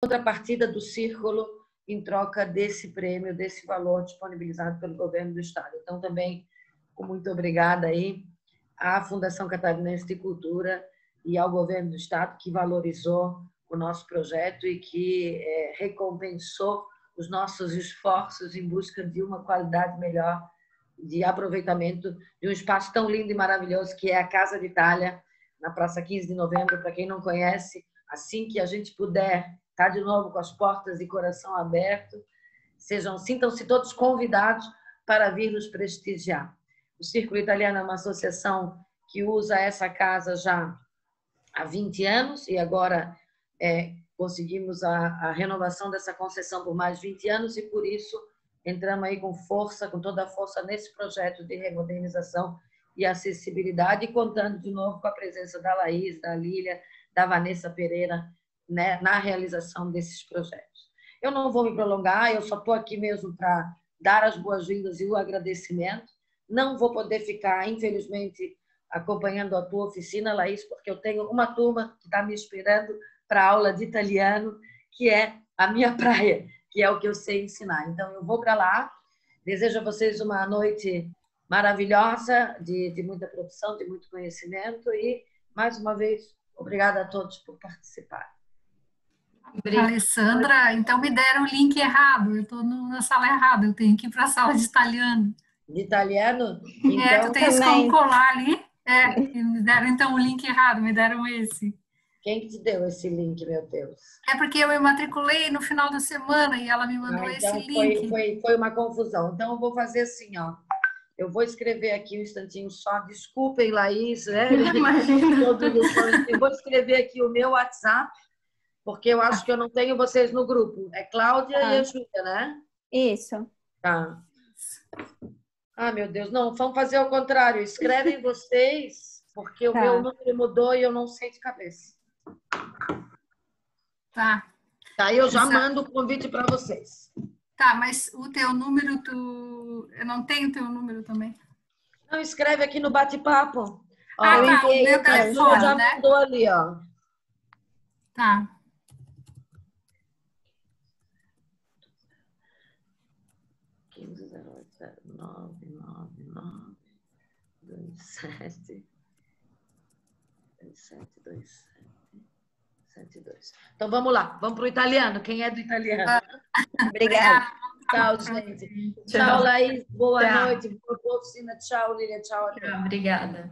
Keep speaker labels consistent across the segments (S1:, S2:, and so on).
S1: contrapartida do Círculo em troca desse prêmio, desse valor disponibilizado pelo governo do Estado. Então, também, muito obrigada aí à Fundação Catarinense de Cultura e ao governo do Estado, que valorizou o nosso projeto e que recompensou os nossos esforços em busca de uma qualidade melhor de aproveitamento de um espaço tão lindo e maravilhoso que é a Casa de Itália, na Praça 15 de Novembro. Para quem não conhece, assim que a gente puder, está de novo com as portas e coração aberto, sintam-se todos convidados para vir nos prestigiar. O Círculo Italiano é uma associação que usa essa casa já há 20 anos e agora conseguimos a renovação dessa concessão por mais 20 anos e, por isso, entramos aí com força, com toda a força nesse projeto de remodernização e acessibilidade, contando de novo com a presença da Laís, da Lília, da Vanessa Pereira, né, na realização desses projetos. Eu não vou me prolongar, eu só estou aqui mesmo para dar as boas-vindas e o agradecimento. Não vou poder ficar, infelizmente, acompanhando a tua oficina, Laís, porque eu tenho uma turma que está me esperando para a aula de italiano, que é a minha praia, que é o que eu sei ensinar. Então, eu vou para lá. Desejo a vocês uma noite maravilhosa, de muita produção, de muito conhecimento e, mais uma vez, obrigada a todos por participar.
S2: Alessandra, então me deram o link errado, eu estou na sala errada, eu tenho que ir para a sala de italiano.
S1: De italiano? Então,
S2: tu tens como colar ali? Me deram então o link errado, me deram esse.
S1: Quem que te deu esse link, meu Deus?
S2: É porque eu me matriculei no final da semana e ela me mandou esse link.
S1: Foi uma confusão. Então, eu vou fazer assim, ó. Eu vou escrever aqui um instantinho só. Desculpem, Laís.
S2: Imagina.
S1: Eu vou escrever aqui o meu WhatsApp, porque eu acho que eu não tenho vocês no grupo. É Cláudia e a Júlia, né?
S3: Isso.
S1: Tá. Ah, meu Deus. Não, vamos fazer ao contrário. Escrevem vocês, porque o meu número mudou e eu não sei de cabeça.
S2: Tá.
S1: Tá, eu já mando o convite para vocês.
S2: Tá, mas o teu número, eu não tenho teu número também.
S1: Não, escreve aqui no bate-papo.
S2: Tá, o meu telefone,
S1: já
S2: né?
S1: mandou ali, ó.
S2: Tá.
S1: Então, vamos lá. Vamos para o italiano. Quem é do italiano?
S3: Obrigada.
S1: Tchau, gente. Tchau, Laís. Boa noite. Boa oficina. Tchau, Lília. Tchau.
S4: Obrigada.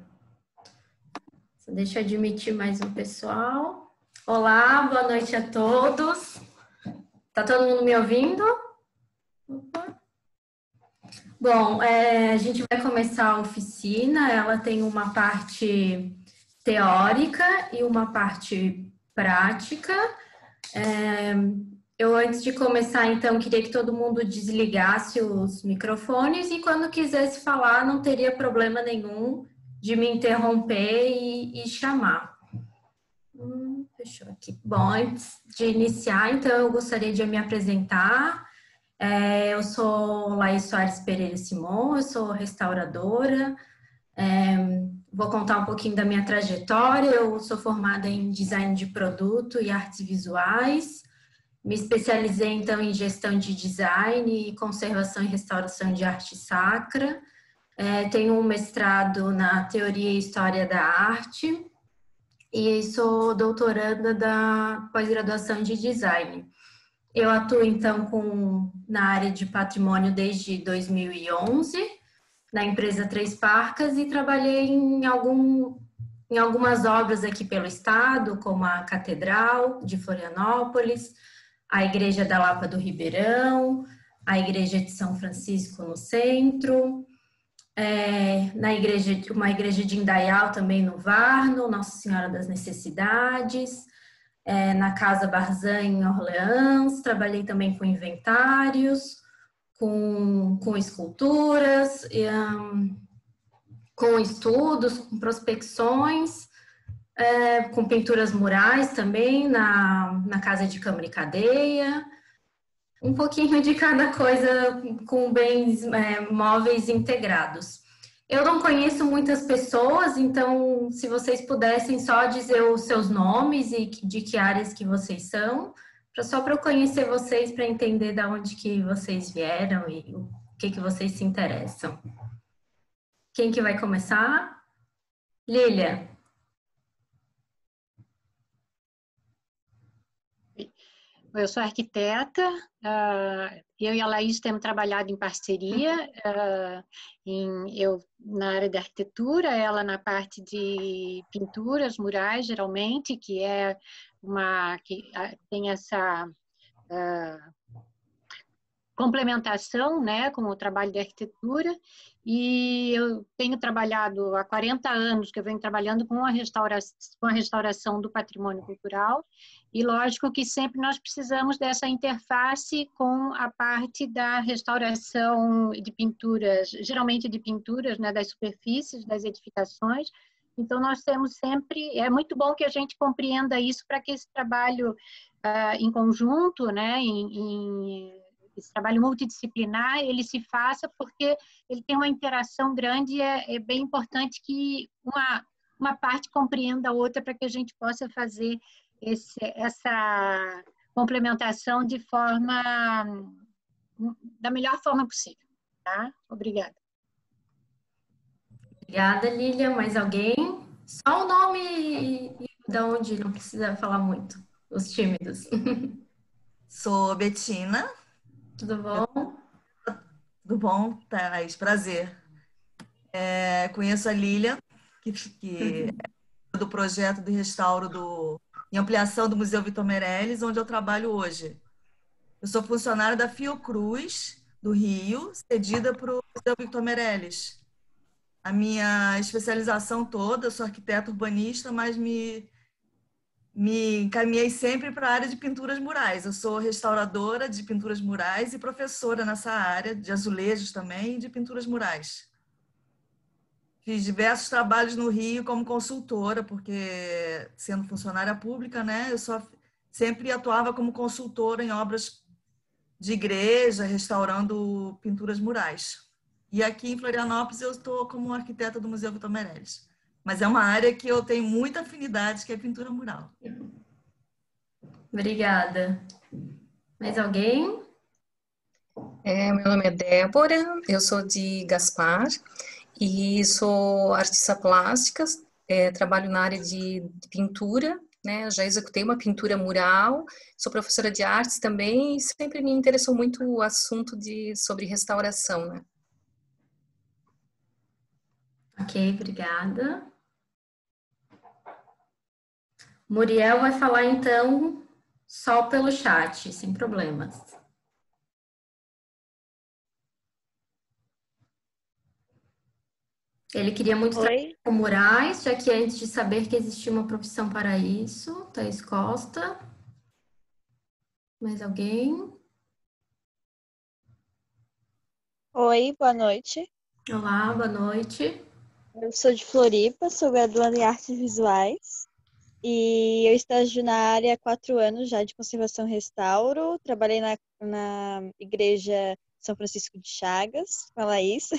S4: Deixa eu admitir mais um pessoal. Olá, boa noite a todos. Tá todo mundo me ouvindo? Opa. Bom, a gente vai começar a oficina. Ela tem uma parte teórica e uma parte prática. Eu, antes de começar, então, queria que todo mundo desligasse os microfones e, quando quisesse falar, não teria problema nenhum de me interromper e chamar. Fechou aqui. Bom, antes de iniciar, então, eu gostaria de me apresentar. Eu sou Laís Soares Pereira Simon, eu sou restauradora. Vou contar um pouquinho da minha trajetória. Eu sou formada em design de produto e artes visuais. Me especializei, então, em gestão de design e conservação e restauração de arte sacra. Tenho um mestrado na teoria e história da arte e sou doutoranda da pós-graduação de design. Eu atuo, então, na área de patrimônio desde 2011, na empresa Três Parcas, e trabalhei em algumas obras aqui pelo estado, como a Catedral de Florianópolis, a Igreja da Lapa do Ribeirão, a Igreja de São Francisco no centro, uma igreja de Indaial também no Varno, Nossa Senhora das Necessidades, na Casa Barzan em Orleans. Trabalhei também com inventários, com esculturas, com estudos, com prospecções, com pinturas murais também na Casa de Câmara e Cadeia, um pouquinho de cada coisa com bens móveis integrados. Eu não conheço muitas pessoas, então, se vocês pudessem só dizer os seus nomes e de que áreas que vocês são, só para eu conhecer vocês, para entender de onde que vocês vieram e o que vocês se interessam. Quem que vai começar? Lília.
S5: Eu sou arquiteta, eu e a Laís temos trabalhado em parceria, eu na área da arquitetura, ela na parte de pinturas, murais, geralmente, que é que tem essa complementação, né, com o trabalho de arquitetura, e eu tenho trabalhado há 40 anos que eu venho trabalhando com a restauração do patrimônio cultural, e lógico que sempre nós precisamos dessa interface com a parte da restauração de pinturas, geralmente de pinturas, né, das superfícies, das edificações. Então nós temos sempre, é muito bom que a gente compreenda isso para que esse trabalho em conjunto, né, esse trabalho multidisciplinar, ele se faça porque ele tem uma interação grande e é bem importante que uma parte compreenda a outra para que a gente possa fazer essa complementação da melhor forma possível. Tá? Obrigada.
S4: Obrigada, Lília. Mais alguém? Só o nome e de onde, não precisa falar muito. Os tímidos.
S6: Sou Betina.
S4: Tudo bom?
S6: Tudo bom, Thais? Prazer. Conheço a Lília, que é do projeto de restauro e ampliação do Museu Vitor Meirelles, onde eu trabalho hoje. Eu sou funcionária da Fiocruz, do Rio, cedida para o Museu Vitor Meirelles. A minha especialização toda, eu sou arquiteta urbanista, mas me encaminhei sempre para a área de pinturas murais. Eu sou restauradora de pinturas murais e professora nessa área, de azulejos também, e de pinturas murais. Fiz diversos trabalhos no Rio como consultora, porque, sendo funcionária pública, né, eu sempre atuava como consultora em obras de igreja, restaurando pinturas murais. E aqui em Florianópolis eu estou como arquiteta do Museu Vitor Meirelles. Mas é uma área que eu tenho muita afinidade, que é pintura mural.
S4: Obrigada. Mais alguém?
S7: Meu nome é Débora, eu sou de Gaspar e sou artista plástica, trabalho na área de pintura, né? Já executei uma pintura mural, sou professora de artes também e sempre me interessou muito o assunto sobre restauração, né?
S4: Ok, obrigada. Muriel vai falar, então, só pelo chat, sem problemas. Ele queria muito trabalhar com murais, já que antes de saber que existia uma profissão para isso. Thaís Costa. Mais alguém?
S8: Oi, boa noite.
S4: Olá, boa noite.
S8: Eu sou de Floripa, sou graduanda em artes visuais e eu estagio na área há 4 anos já de conservação e restauro. Trabalhei na igreja São Francisco de Chagas, com a Laís.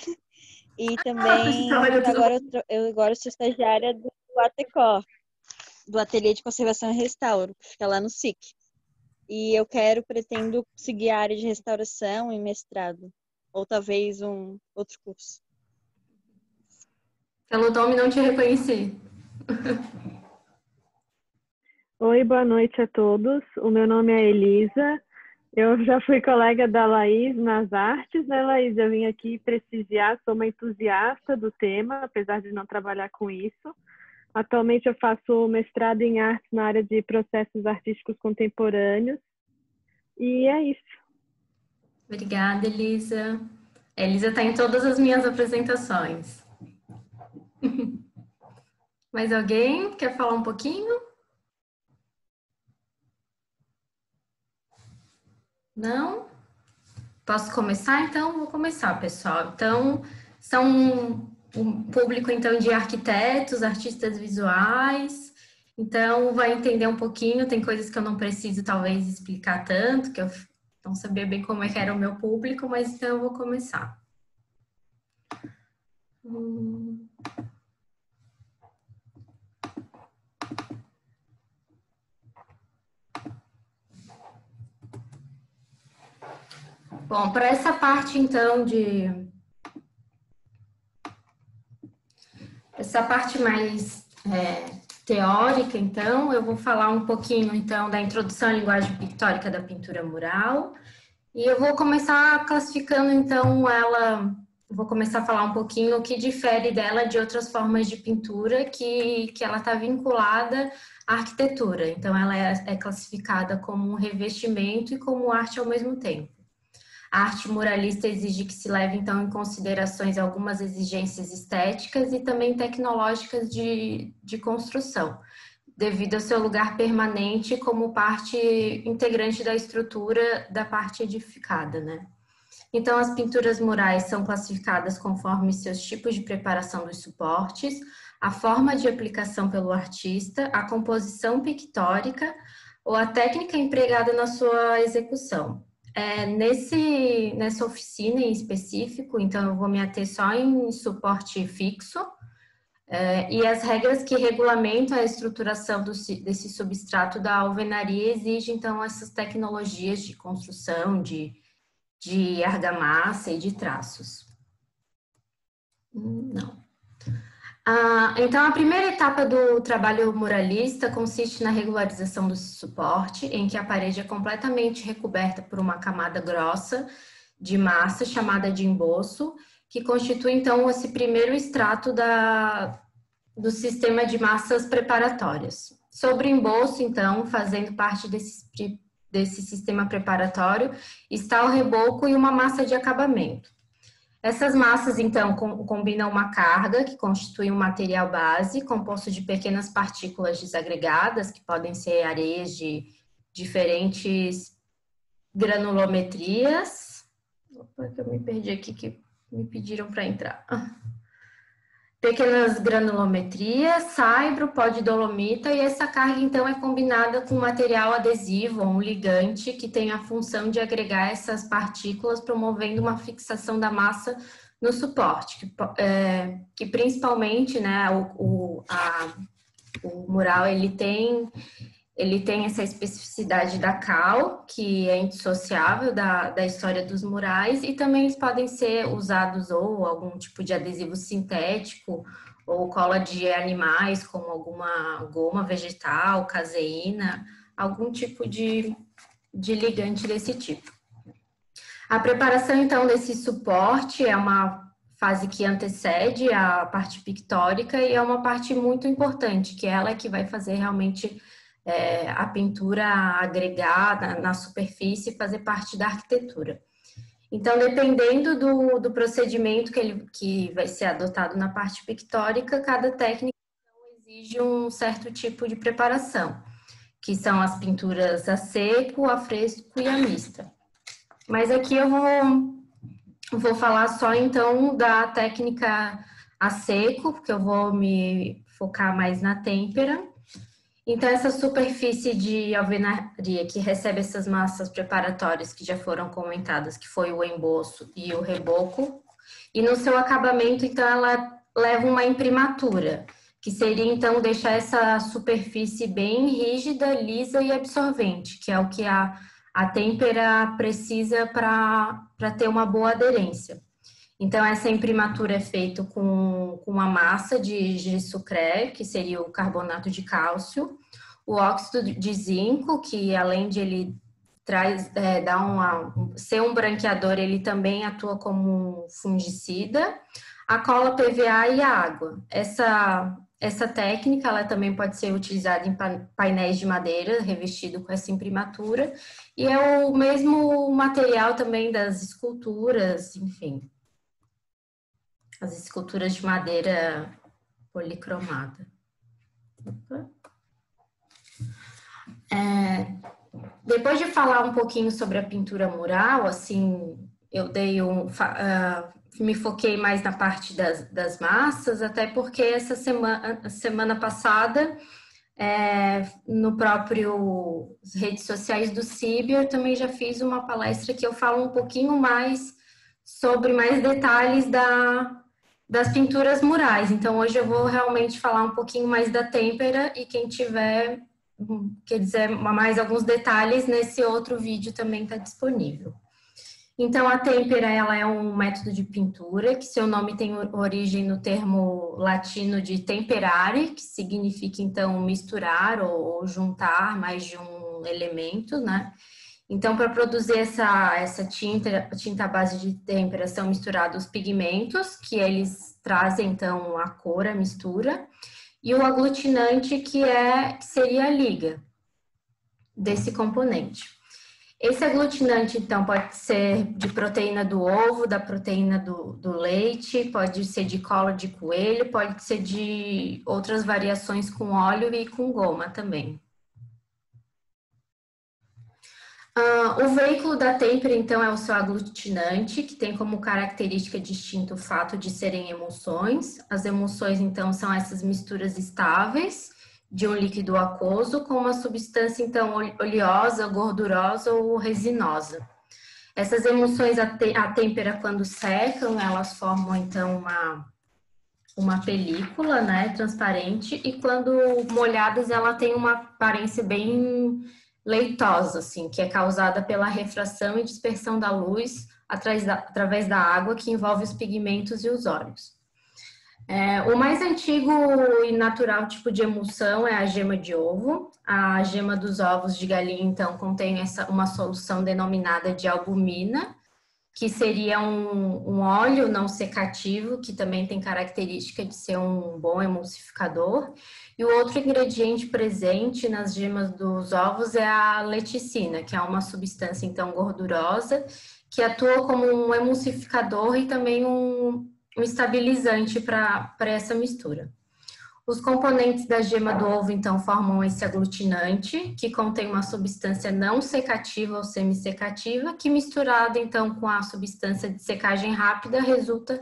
S8: E também agora eu sou estagiária do ATCO, do Ateliê de Conservação e Restauro, que fica lá no SIC. E eu pretendo seguir a área de restauração e mestrado, ou talvez um outro curso.
S4: Pelo nome não te reconheci.
S9: Oi, boa noite a todos. O meu nome é Elisa. Eu já fui colega da Laís nas artes, né, Laís? Eu vim aqui prestigiar, sou uma entusiasta do tema, apesar de não trabalhar com isso. Atualmente eu faço mestrado em artes na área de processos artísticos contemporâneos. E é isso.
S4: Obrigada, Elisa. A Elisa está em todas as minhas apresentações. Mais alguém quer falar um pouquinho? Não? Posso começar? Então, vou começar, pessoal. Então, são um público, então, de arquitetos, artistas visuais. Então, vai entender um pouquinho. Tem coisas que eu não preciso, talvez, explicar tanto, que eu não sabia bem como é que era o meu público, mas então eu vou começar. Bom, para essa parte, então, essa parte mais teórica, então, eu vou falar um pouquinho, então, da introdução à linguagem pictórica da pintura mural. E eu vou começar classificando, então, vou começar a falar um pouquinho o que difere dela de outras formas de pintura que ela está vinculada à arquitetura. Então, ela é classificada como um revestimento e como arte ao mesmo tempo. A arte muralista exige que se leve, então, em considerações algumas exigências estéticas e também tecnológicas de construção, devido ao seu lugar permanente como parte integrante da estrutura da parte edificada, né? Então, as pinturas murais são classificadas conforme seus tipos de preparação dos suportes, a forma de aplicação pelo artista, a composição pictórica ou a técnica empregada na sua execução. Nessa oficina em específico, então eu vou me ater só em suporte fixo, e as regras que regulamentam a estruturação desse substrato da alvenaria exigem, então, essas tecnologias de construção, de argamassa e de traços. Não. Então, a primeira etapa do trabalho muralista consiste na regularização do suporte, em que a parede é completamente recoberta por uma camada grossa de massa chamada de emboço, que constitui, então, esse primeiro extrato do sistema de massas preparatórias. Sobre o emboço, então, fazendo parte desse sistema preparatório, está o reboco e uma massa de acabamento. Essas massas, então, combinam uma carga, que constitui um material base, composto de pequenas partículas desagregadas, que podem ser areias de diferentes granulometrias. Opa, que eu me perdi aqui, que me pediram para entrar. Pequenas granulometrias, saibro, pó de dolomita, e essa carga, então, é combinada com material adesivo, um ligante, que tem a função de agregar essas partículas, promovendo uma fixação da massa no suporte, que principalmente, né, o mural, ele tem essa especificidade da cal, que é indissociável da história dos murais, e também eles podem ser usados ou algum tipo de adesivo sintético, ou cola de animais, como alguma goma vegetal, caseína, algum tipo de ligante desse tipo. A preparação, então, desse suporte é uma fase que antecede a parte pictórica e é uma parte muito importante, que ela é que vai fazer realmente a pintura agregada na superfície e fazer parte da arquitetura. Então, dependendo do procedimento que vai ser adotado na parte pictórica, cada técnica exige um certo tipo de preparação, que são as pinturas a seco, a fresco e a mista. Mas aqui eu vou falar só, então, da técnica a seco, porque eu vou me focar mais na têmpera. Então, essa superfície de alvenaria que recebe essas massas preparatórias que já foram comentadas, que foi o emboço e o reboco, e no seu acabamento, então, ela leva uma imprimatura, que seria, então, deixar essa superfície bem rígida, lisa e absorvente, que é o que a têmpera precisa para ter uma boa aderência. Então, essa imprimatura é feita com uma massa de sucré, que seria o carbonato de cálcio, o óxido de zinco, que além de ele ser um branqueador, ele também atua como um fungicida, a cola PVA e a água. Essa técnica, ela também pode ser utilizada em painéis de madeira revestido com essa imprimatura, e é o mesmo material também das esculturas, enfim. As esculturas de madeira policromada. Depois de falar um pouquinho sobre a pintura mural, assim, eu me foquei mais na parte das massas, até porque essa semana passada, no próprio redes sociais do CIB, eu também já fiz uma palestra que eu falo um pouquinho mais sobre mais detalhes das pinturas murais. Então, hoje eu vou realmente falar um pouquinho mais da têmpera e quem tiver, quer dizer, mais alguns detalhes, nesse outro vídeo também está disponível. Então, a têmpera, ela é um método de pintura, que seu nome tem origem no termo latino de temperare, que significa, então, misturar ou juntar mais de um elemento, né? Então, para produzir essa tinta à base de têmpera, são misturados os pigmentos, que eles trazem, então, a cor, a mistura, e o aglutinante, que seria a liga desse componente. Esse aglutinante, então, pode ser de proteína do ovo, da proteína do leite, pode ser de cola de coelho, pode ser de outras variações com óleo e com goma também. O veículo da têmpera, então, é o seu aglutinante, que tem como característica distinta o fato de serem emulsões. As emulsões, então, são essas misturas estáveis de um líquido aquoso com uma substância, então, oleosa, gordurosa ou resinosa. Essas emulsões, a têmpera, quando secam, elas formam, então, uma película, né, transparente, e quando molhadas, ela tem uma aparência bem leitosa, assim, que é causada pela refração e dispersão da luz através da água que envolve os pigmentos e os óleos. O mais antigo e natural tipo de emulsão é a gema de ovo. A gema dos ovos de galinha, então, contém uma solução denominada de albumina, que seria um óleo não secativo, que também tem característica de ser um bom emulsificador. E o outro ingrediente presente nas gemas dos ovos é a leticina, que é uma substância, então, gordurosa, que atua como um emulsificador e também um estabilizante para essa mistura. Os componentes da gema do ovo, então, formam esse aglutinante, que contém uma substância não secativa ou semissecativa, que misturada, então, com a substância de secagem rápida, resulta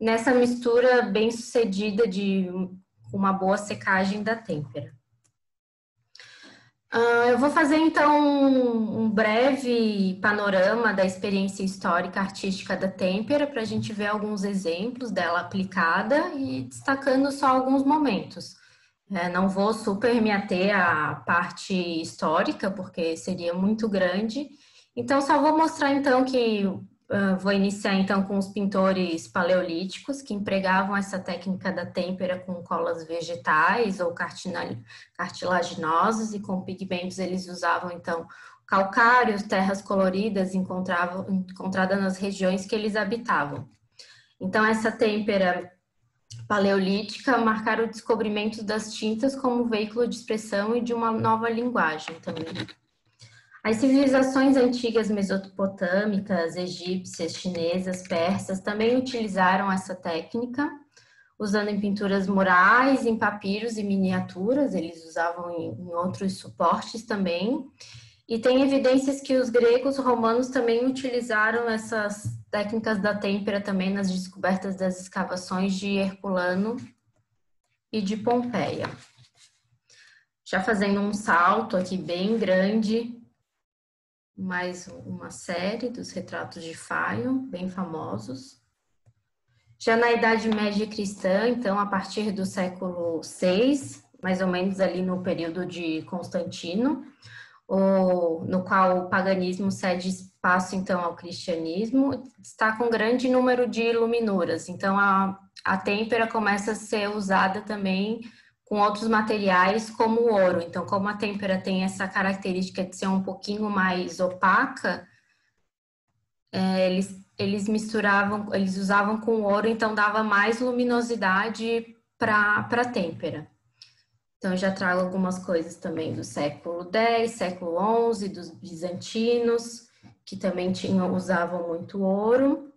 S4: nessa mistura bem sucedida de uma boa secagem da têmpera. Eu vou fazer, então, um breve panorama da experiência histórica artística da têmpera, para a gente ver alguns exemplos dela aplicada e destacando só alguns momentos. Não vou super me ater à parte histórica, porque seria muito grande. Então, só vou mostrar, então, que vou iniciar, então, com os pintores paleolíticos, que empregavam essa técnica da têmpera com colas vegetais ou cartilaginosas, e com pigmentos eles usavam, então, calcários, terras coloridas encontradas nas regiões que eles habitavam. Então, essa têmpera paleolítica marcaram o descobrimento das tintas como veículo de expressão e de uma nova linguagem também. As civilizações antigas mesopotâmicas, egípcias, chinesas, persas também utilizaram essa técnica, usando em pinturas murais, em papiros e miniaturas, eles usavam em outros suportes também. E tem evidências que os gregos romanos também utilizaram essas técnicas da têmpera também nas descobertas das escavações de Herculano e de Pompeia. Já fazendo um salto aqui bem grande, mais uma série dos retratos de Phaon, bem famosos. Já na Idade Média cristã, então, a partir do século VI, mais ou menos ali no período de Constantino, no qual o paganismo cede espaço, então, ao cristianismo, está com um grande número de luminuras. Então, a têmpera começa a ser usada também com outros materiais como o ouro. Então, como a têmpera tem essa característica de ser um pouquinho mais opaca, eles usavam com ouro, então dava mais luminosidade para a têmpera. Então, eu já trago algumas coisas também do século X, século XI, dos bizantinos, que também usavam muito ouro.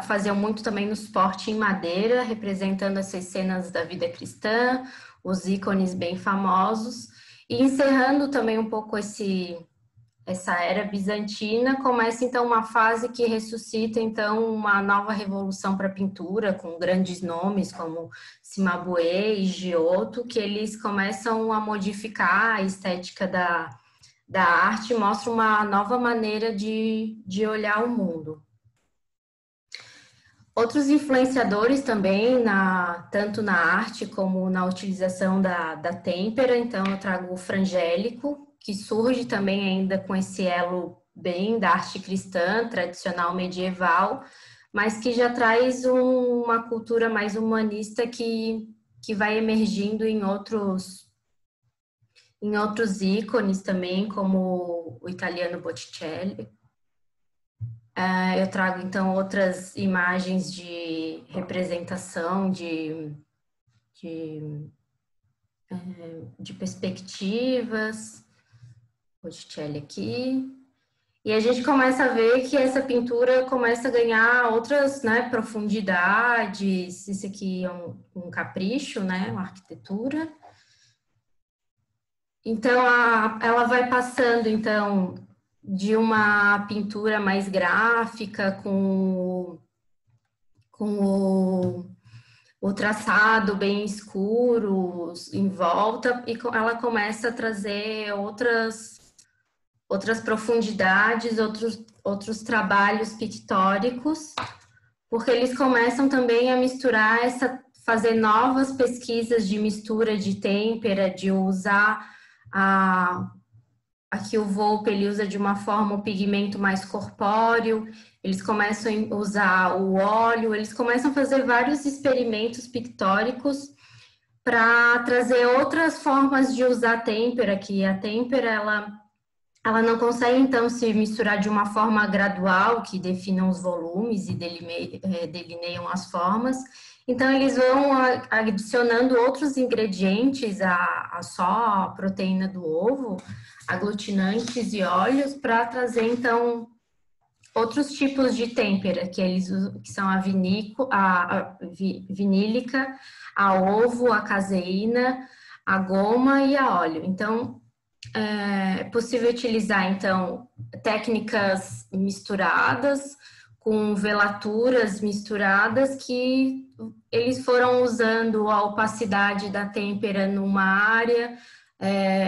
S4: Faziam muito também no suporte em madeira, representando essas cenas da vida cristã, os ícones bem famosos. E encerrando também um pouco essa era bizantina, começa então uma fase que ressuscita então uma nova revolução para a pintura, com grandes nomes como Cimabue e Giotto, que eles começam a modificar a estética da arte e mostram uma nova maneira de olhar o mundo. Outros influenciadores também, tanto na arte como na utilização da têmpera, então eu trago o frangélico, que surge também ainda com esse elo bem da arte cristã, tradicional medieval, mas que já traz uma cultura mais humanista que vai emergindo em outros ícones também, como o italiano Botticelli. Eu trago, então, outras imagens de representação, de perspectivas. Botticelli aqui. E a gente começa a ver que essa pintura começa a ganhar outras, né, profundidades. Isso aqui é um capricho, né, uma arquitetura. Então, ela vai passando, então, de uma pintura mais gráfica, com o traçado bem escuro em volta, e ela começa a trazer outras profundidades, outros trabalhos pictóricos, porque eles começam também a misturar, fazer novas pesquisas de mistura de têmpera, de usar aqui o Volpe, ele usa de uma forma o pigmento mais corpóreo, eles começam a usar o óleo, eles começam a fazer vários experimentos pictóricos para trazer outras formas de usar a têmpera, que a têmpera, ela não consegue, então, se misturar de uma forma gradual, que definam os volumes e delineiam as formas. Então, eles vão adicionando outros ingredientes a só a proteína do ovo, aglutinantes e óleos, para trazer, então, outros tipos de têmpera, que eles usam, que são a vinílica, a ovo, a caseína, a goma e a óleo. Então, é possível utilizar, então, técnicas misturadas, com velaturas misturadas, que eles foram usando a opacidade da têmpera numa área,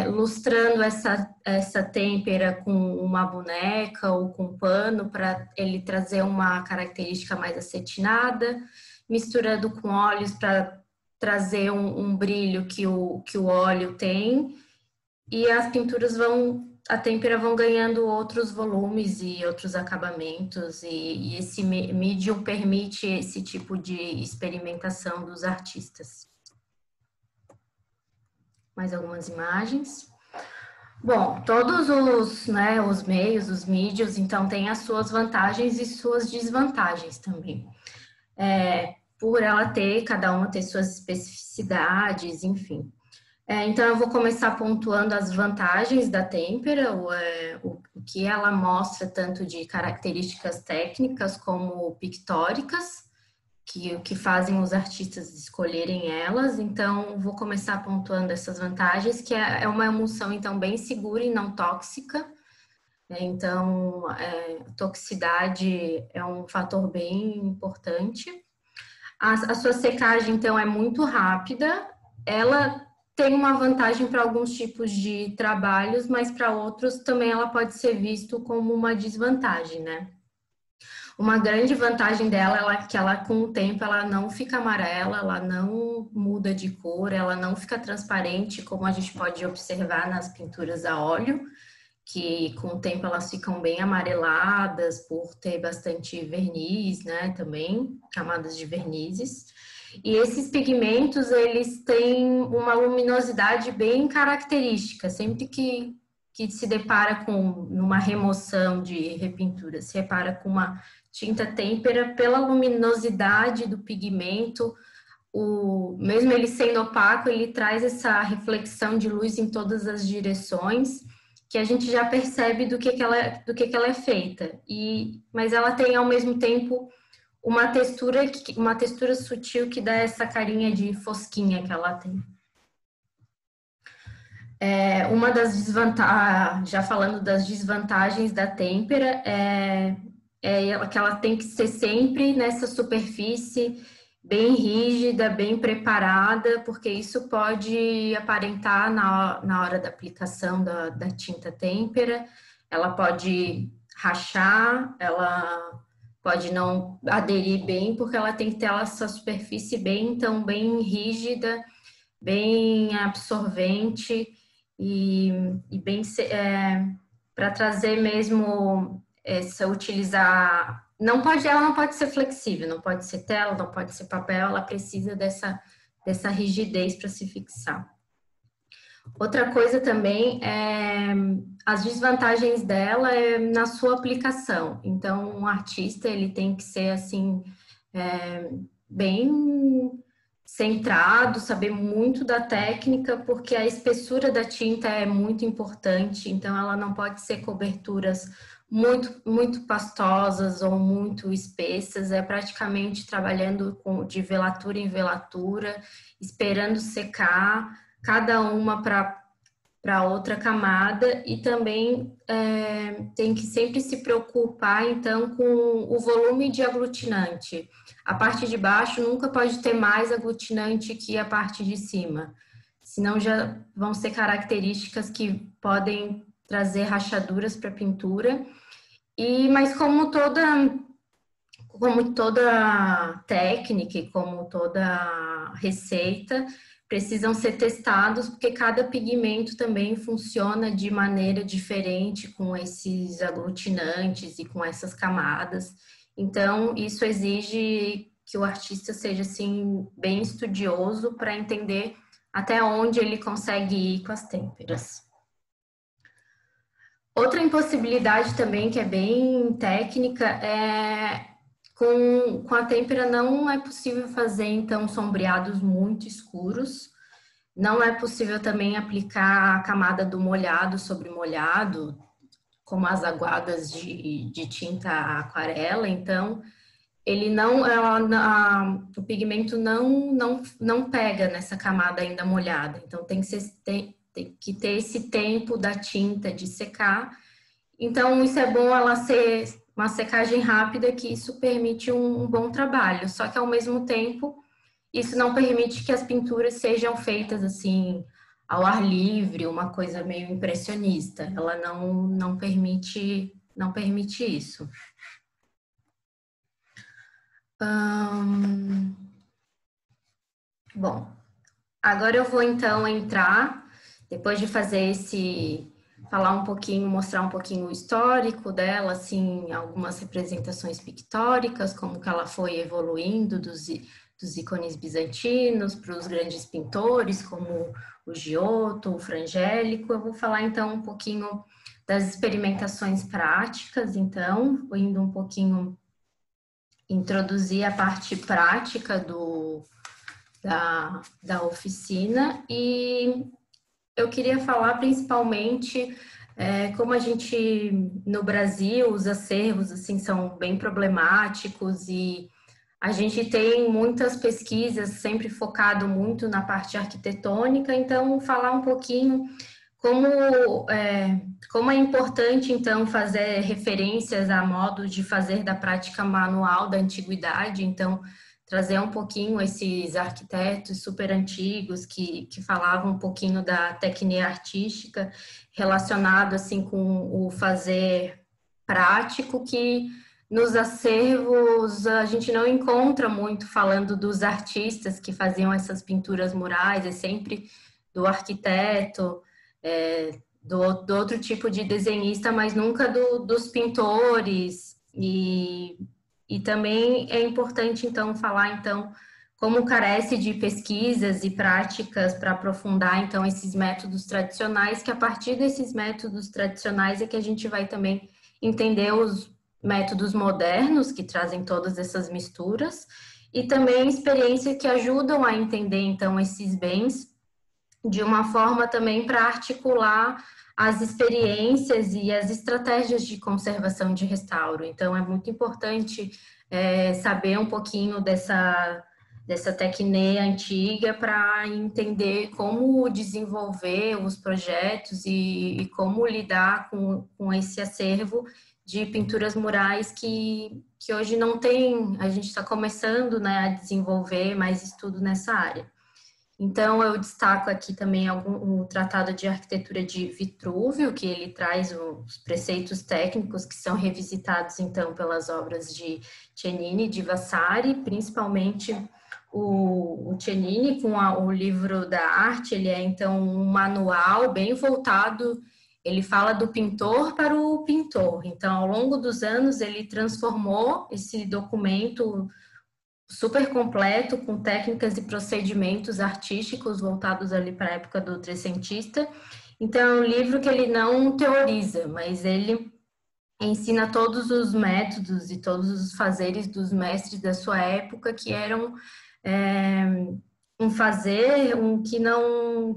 S4: lustrando essa têmpera com uma boneca ou com pano, para ele trazer uma característica mais acetinada, misturando com óleos para trazer um brilho que o óleo tem, e as pinturas a têmpera vão ganhando outros volumes e outros acabamentos, e esse medium permite esse tipo de experimentação dos artistas. Mais algumas imagens. Bom, todos os meios, os mídios, então, têm as suas vantagens e suas desvantagens também. Por cada uma ter suas especificidades, enfim. Então, eu vou começar pontuando as vantagens da têmpera, o que ela mostra tanto de características técnicas como pictóricas, que fazem os artistas escolherem elas. Então, vou começar pontuando essas vantagens, que é uma emulsão, então, bem segura e não tóxica. Então, toxicidade é um fator bem importante. A sua secagem, então, é muito rápida. Ela tem uma vantagem para alguns tipos de trabalhos, mas para outros também ela pode ser visto como uma desvantagem, né? Uma grande vantagem dela é que ela, com o tempo, ela não fica amarela, ela não muda de cor, ela não fica transparente, como a gente pode observar nas pinturas a óleo, que com o tempo elas ficam bem amareladas por ter bastante verniz, né? Também, camadas de vernizes. E esses pigmentos, eles têm uma luminosidade bem característica. Sempre que se depara numa remoção de repintura, se repara com uma tinta têmpera, pela luminosidade do pigmento, mesmo ele sendo opaco, ele traz essa reflexão de luz em todas as direções, que a gente já percebe do que ela é feita. Mas ela tem, ao mesmo tempo, uma textura sutil que dá essa carinha de fosquinha que ela tem. Uma das desvantagens, já falando das desvantagens da têmpera, é que ela tem que ser sempre nessa superfície bem rígida, bem preparada, porque isso pode aparentar na hora da aplicação da tinta têmpera. Ela pode rachar, ela pode não aderir bem, porque ela tem que ter essa superfície bem rígida, bem absorvente e bem para trazer mesmo utilizar. Ela não pode ser flexível, não pode ser tela, não pode ser papel, ela precisa dessa rigidez para se fixar. Outra coisa também é as desvantagens dela na sua aplicação. Então, um artista ele tem que ser assim bem centrado, saber muito da técnica, porque a espessura da tinta é muito importante. Então, ela não pode ser coberturas muito pastosas ou muito espessas. É praticamente trabalhando de velatura em velatura, esperando secar cada uma para outra camada, e também tem que sempre se preocupar, então, com o volume de aglutinante. A parte de baixo nunca pode ter mais aglutinante que a parte de cima, senão já vão ser características que podem trazer rachaduras para a pintura. Mas como toda técnica e como toda receita, precisam ser testados, porque cada pigmento também funciona de maneira diferente com esses aglutinantes e com essas camadas. Então, isso exige que o artista seja, assim, bem estudioso para entender até onde ele consegue ir com as têmperas. Outra impossibilidade também, que é bem técnica, com a têmpera não é possível fazer, então, sombreados muito escuros. Não é possível também aplicar a camada do molhado sobre molhado, como as aguadas de tinta aquarela. Então, o pigmento não pega nessa camada ainda molhada. Então, tem que ter esse tempo da tinta de secar. Então, isso é bom ela ser uma secagem rápida, que isso permite um bom trabalho. Só que, ao mesmo tempo, isso não permite que as pinturas sejam feitas assim ao ar livre, uma coisa meio impressionista. Ela não permite isso. Bom, agora eu vou então entrar, depois de fazer falar um pouquinho, mostrar um pouquinho o histórico dela, assim, algumas representações pictóricas, como que ela foi evoluindo dos ícones bizantinos para os grandes pintores, como o Giotto, o Frangélico. Eu vou falar então um pouquinho das experimentações práticas, então, indo um pouquinho introduzir a parte prática da oficina. E eu queria falar principalmente como a gente, no Brasil, os acervos assim, são bem problemáticos, e a gente tem muitas pesquisas sempre focado muito na parte arquitetônica. Então, falar um pouquinho como é importante, então, fazer referências a modo de fazer da prática manual da antiguidade. Então, trazer um pouquinho esses arquitetos super antigos que falavam um pouquinho da técnica artística relacionado assim com o fazer prático, que nos acervos a gente não encontra muito falando dos artistas que faziam essas pinturas murais, é sempre do arquiteto, do outro tipo de desenhista, mas nunca dos pintores. E também é importante, então, falar, então, como carece de pesquisas e práticas para aprofundar, então, esses métodos tradicionais, que a partir desses métodos tradicionais é que a gente vai também entender os métodos modernos, que trazem todas essas misturas, e também experiências que ajudam a entender, então, esses bens de uma forma também para articular as experiências e as estratégias de conservação de restauro. Então, é muito importante saber um pouquinho dessa técnica antiga para entender como desenvolver os projetos e como lidar com esse acervo de pinturas murais que hoje não tem. A gente está começando, né, a desenvolver mais estudo nessa área. Então, eu destaco aqui também o Tratado de Arquitetura de Vitrúvio, que ele traz os preceitos técnicos que são revisitados, então, pelas obras de Cennini e de Vasari, principalmente o Cennini com o livro da arte. Ele é, então, um manual bem voltado ele fala do pintor para o pintor. Então, ao longo dos anos, ele transformou esse documento super completo, com técnicas e procedimentos artísticos voltados ali para a época do trecentista. Então, é um livro que ele não teoriza, mas ele ensina todos os métodos e todos os fazeres dos mestres da sua época, que eram um fazer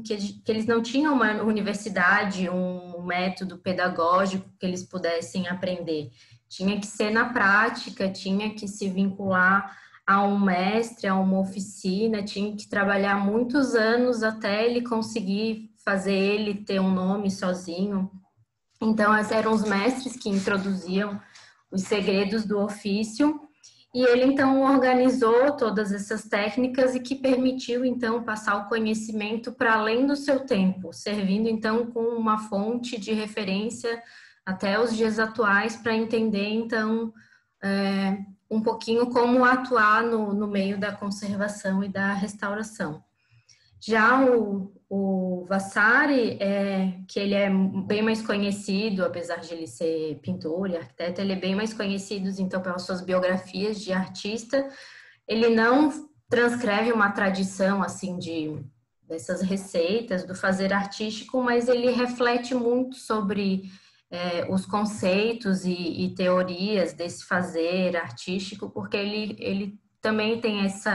S4: que eles não tinham uma universidade, um método pedagógico que eles pudessem aprender. Tinha que ser na prática, tinha que se vincular a um mestre, a uma oficina, tinha que trabalhar muitos anos até ele conseguir fazer ele ter um nome sozinho. Então, esses eram os mestres que introduziam os segredos do ofício, e ele, então, organizou todas essas técnicas e que permitiu, então, passar o conhecimento para além do seu tempo, servindo, então, com uma fonte de referência até os dias atuais para entender, então, um pouquinho como atuar no meio da conservação e da restauração. Já o Vasari, que ele é bem mais conhecido, apesar de ele ser pintor e arquiteto, ele é bem mais conhecido, então, pelas suas biografias de artista. Ele não transcreve uma tradição, assim, dessas receitas do fazer artístico, mas ele reflete muito sobre os conceitos e teorias desse fazer artístico, porque ele também tem esse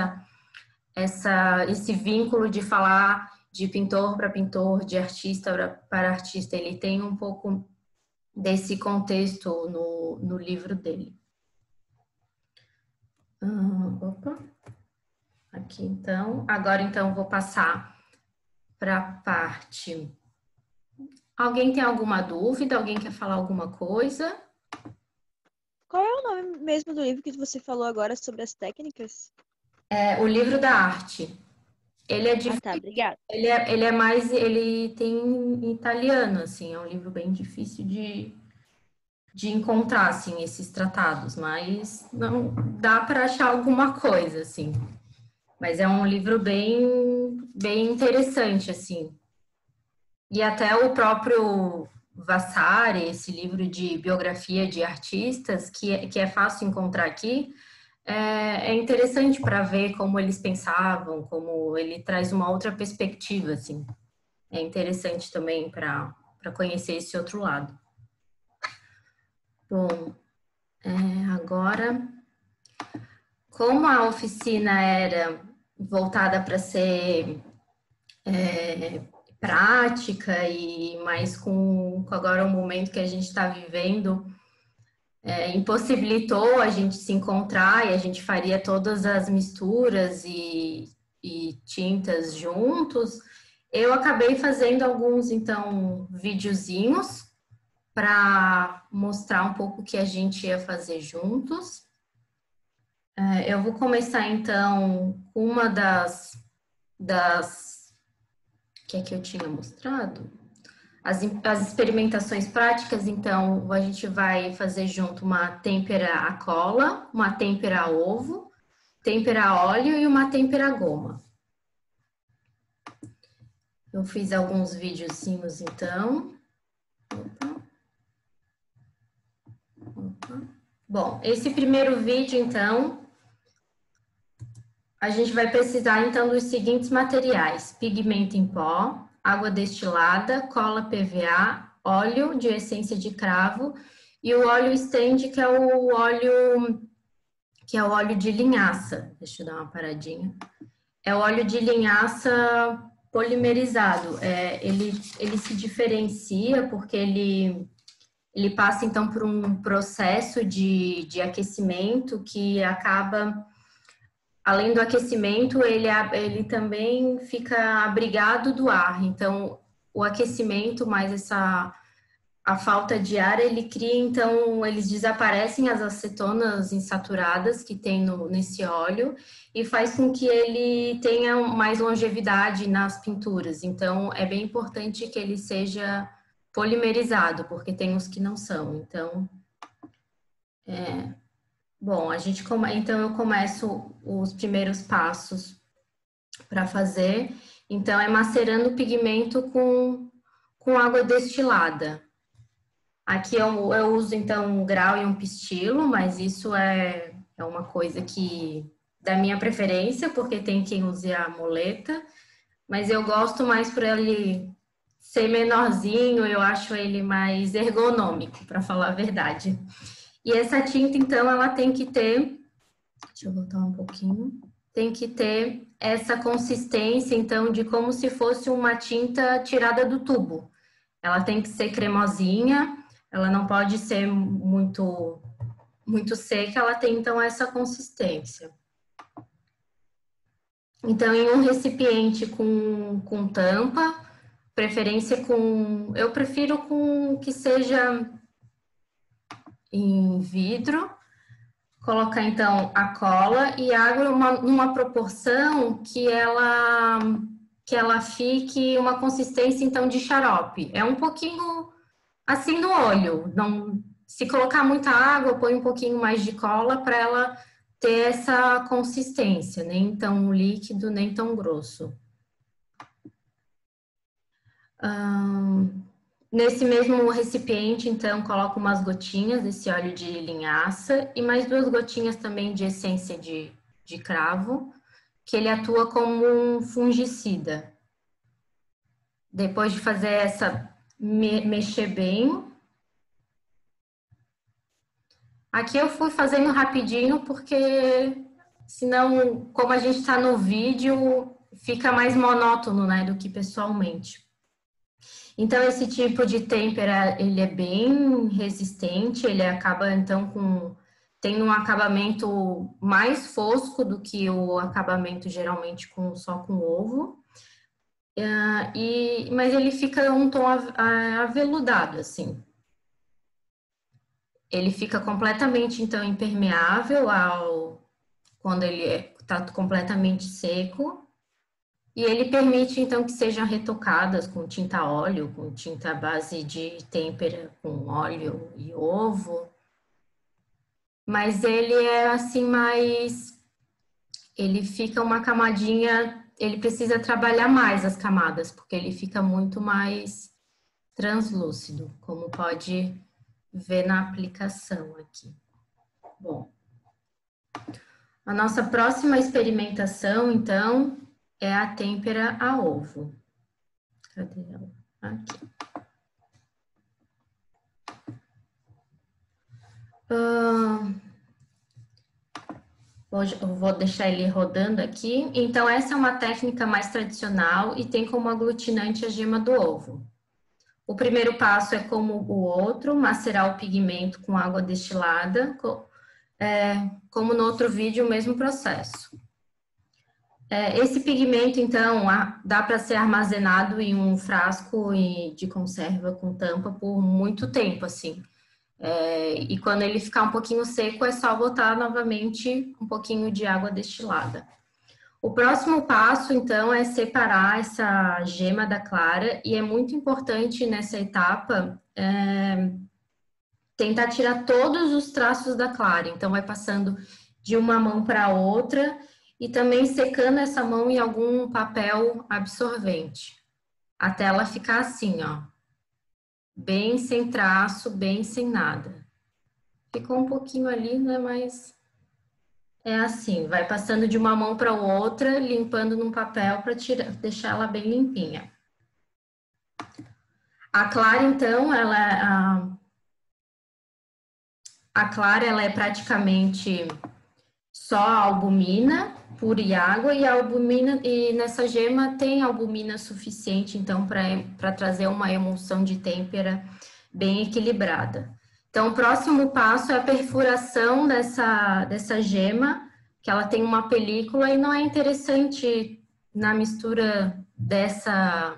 S4: vínculo de falar de pintor para pintor, de artista para artista. Ele tem um pouco desse contexto no livro dele. Aqui então. Agora então vou passar para a parte. Alguém tem alguma dúvida? Alguém quer falar alguma coisa?
S8: Qual é o nome mesmo do livro que você falou agora sobre as técnicas?
S4: O livro da arte. Ele é difícil.
S8: Ah, tá, obrigada.
S4: Ele tem em italiano, assim, é um livro bem difícil de encontrar, assim, esses tratados, mas não dá para achar alguma coisa, assim. Mas é um livro bem interessante, assim. E até o próprio Vasari, esse livro de biografia de artistas, que é fácil encontrar aqui, é interessante para ver como eles pensavam, como ele traz uma outra perspectiva, assim. É interessante também para conhecer esse outro lado. Bom, agora, como a oficina era voltada para ser prática e mais com agora o momento que a gente está vivendo, impossibilitou a gente se encontrar e a gente faria todas as misturas e tintas juntos, eu acabei fazendo alguns, então, videozinhos para mostrar um pouco o que a gente ia fazer juntos. Eu vou começar, então, com uma das que é que eu tinha mostrado. As experimentações práticas, então, a gente vai fazer junto uma têmpera a cola, uma têmpera a ovo, têmpera a óleo e uma têmpera a goma. Eu fiz alguns videozinhos, então. Bom, esse primeiro vídeo, então, a gente vai precisar, então, dos seguintes materiais: pigmento em pó, água destilada, cola PVA, óleo de essência de cravo e o óleo stand, que é o óleo de linhaça. Deixa eu dar uma paradinha. É o óleo de linhaça polimerizado. Ele se diferencia porque ele passa, então, por um processo de aquecimento que acaba... Além do aquecimento, ele também fica abrigado do ar. Então, o aquecimento mais a falta de ar, ele cria, então, eles desaparecem as acetonas insaturadas que tem nesse óleo e faz com que ele tenha mais longevidade nas pinturas. Então, é bem importante que ele seja polimerizado, porque tem os que não são. Então, bom, então eu começo os primeiros passos para fazer. Então, é macerando o pigmento com água destilada. Aqui eu uso, então, um grau e um pistilo, mas isso é uma coisa que da minha preferência, porque tem quem use a moleta, mas eu gosto mais por ele ser menorzinho, eu acho ele mais ergonômico, para falar a verdade. E essa tinta, então, ela tem que ter, deixa eu voltar um pouquinho, tem que ter essa consistência, então, de como se fosse uma tinta tirada do tubo. Ela tem que ser cremosinha, ela não pode ser muito seca, ela tem, então, essa consistência. Então, em um recipiente com tampa, preferência eu prefiro com que seja em vidro, colocar, então, a cola e água numa proporção que ela fique uma consistência, então, de xarope. É um pouquinho assim no olho. Não, se colocar muita água, põe um pouquinho mais de cola para ela ter essa consistência, nem tão líquido, nem tão grosso. Nesse mesmo recipiente, então, coloco umas gotinhas desse óleo de linhaça e mais 2 gotinhas também de essência de cravo, que ele atua como um fungicida. Depois de fazer mexer bem. Aqui eu fui fazendo rapidinho, porque senão, como a gente está no vídeo, fica mais monótono, né, do que pessoalmente. Então, esse tipo de têmpera, ele é bem resistente, ele acaba, então, tem um acabamento mais fosco do que o acabamento, geralmente, só com ovo. Mas ele fica um tom aveludado, assim. Ele fica completamente, então, impermeável quando ele está completamente seco. E ele permite, então, que sejam retocadas com tinta óleo, com tinta à base de têmpera, com óleo e ovo. Mas ele é, assim, ele fica uma camadinha... Ele precisa trabalhar mais as camadas, porque ele fica muito mais translúcido, como pode ver na aplicação aqui. Bom, a nossa próxima experimentação, então, é a têmpera a ovo. Cadê ela? Aqui. Eu vou deixar ele rodando aqui. Então, essa é uma técnica mais tradicional e tem como aglutinante a gema do ovo. O primeiro passo é como o outro, macerar o pigmento com água destilada, como no outro vídeo, o mesmo processo. Esse pigmento, então, dá para ser armazenado em um frasco de conserva com tampa por muito tempo, assim. E quando ele ficar um pouquinho seco, é só botar novamente um pouquinho de água destilada. O próximo passo, então, é separar essa gema da clara, e é muito importante nessa etapa tentar tirar todos os traços da clara. Então, vai passando de uma mão para outra e também secando essa mão em algum papel absorvente, até ela ficar assim, ó, bem sem traço, bem sem nada. Ficou um pouquinho ali, né, mas é assim, vai passando de uma mão para outra, limpando num papel para deixar ela bem limpinha. A clara, então, a clara, ela é praticamente só albumina pura e água, e a albumina, e nessa gema tem albumina suficiente, então, para trazer uma emulsão de têmpera bem equilibrada. Então, o próximo passo é a perfuração dessa gema, que ela tem uma película, e não é interessante na mistura dessa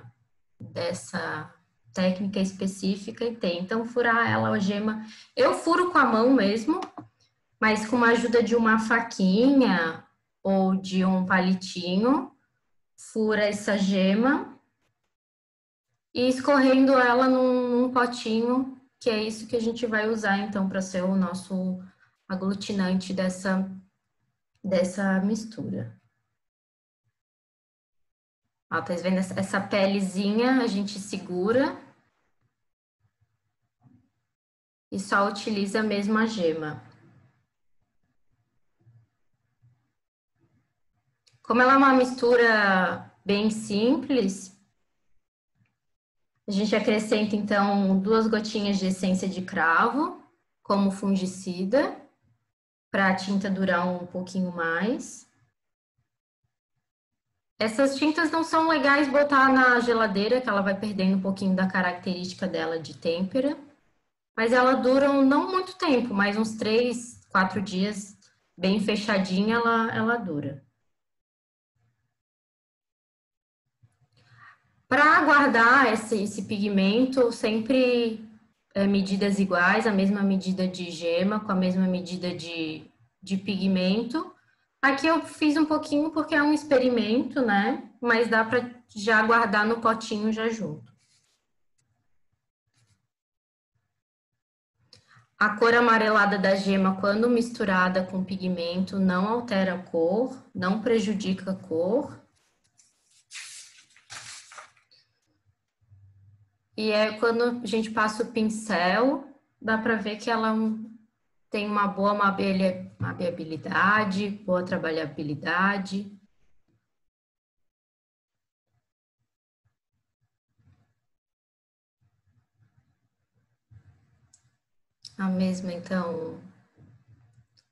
S4: técnica específica, e tem. Então, furar ela, a gema, eu furo com a mão mesmo, mas com a ajuda de uma faquinha ou de um palitinho, fura essa gema e escorrendo ela num potinho, que é isso que a gente vai usar, então, para ser o nosso aglutinante dessa mistura. Ó, tá vendo essa pelezinha? A gente segura e só utiliza mesmo a gema. Como ela é uma mistura bem simples, a gente acrescenta então 2 gotinhas de essência de cravo como fungicida, para a tinta durar um pouquinho mais. Essas tintas não são legais botar na geladeira, que ela vai perdendo um pouquinho da característica dela de têmpera, mas elas duram não muito tempo, mais uns 3, 4 dias, bem fechadinha, ela dura. Para guardar esse pigmento, sempre medidas iguais, a mesma medida de gema, com a mesma medida de pigmento. Aqui eu fiz um pouquinho porque é um experimento, né? Mas dá para já guardar no potinho já junto. A cor amarelada da gema, quando misturada com pigmento, não altera a cor, não prejudica a cor. E quando a gente passa o pincel, dá para ver que ela tem uma boa maleabilidade, boa trabalhabilidade. A mesma, então,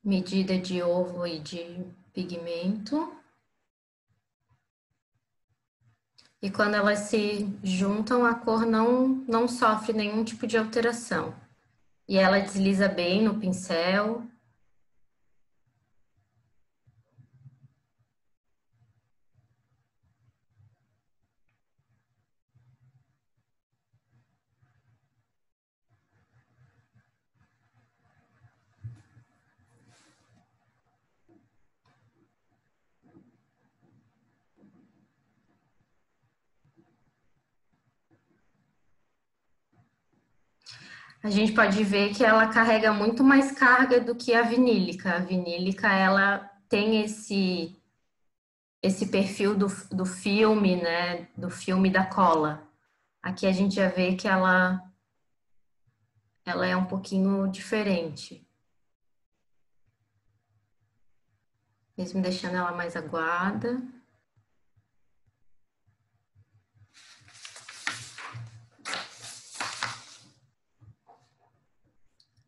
S4: medida de ovo e de pigmento. E quando elas se juntam, a cor não sofre nenhum tipo de alteração. E ela desliza bem no pincel. A gente pode ver que ela carrega muito mais carga do que a vinílica. A vinílica, ela tem esse perfil do filme, né? Do filme da cola. Aqui a gente já vê que ela é um pouquinho diferente. Mesmo deixando ela mais aguada.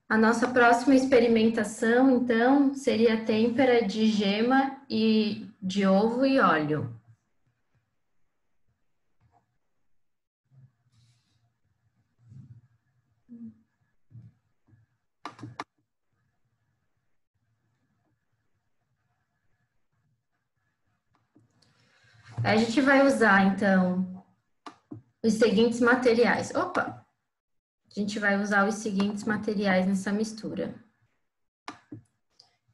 S4: A nossa próxima experimentação, então, seria a têmpera de gema e de ovo e óleo. A gente vai usar, então, os seguintes materiais. Opa! A gente vai usar os seguintes materiais nessa mistura.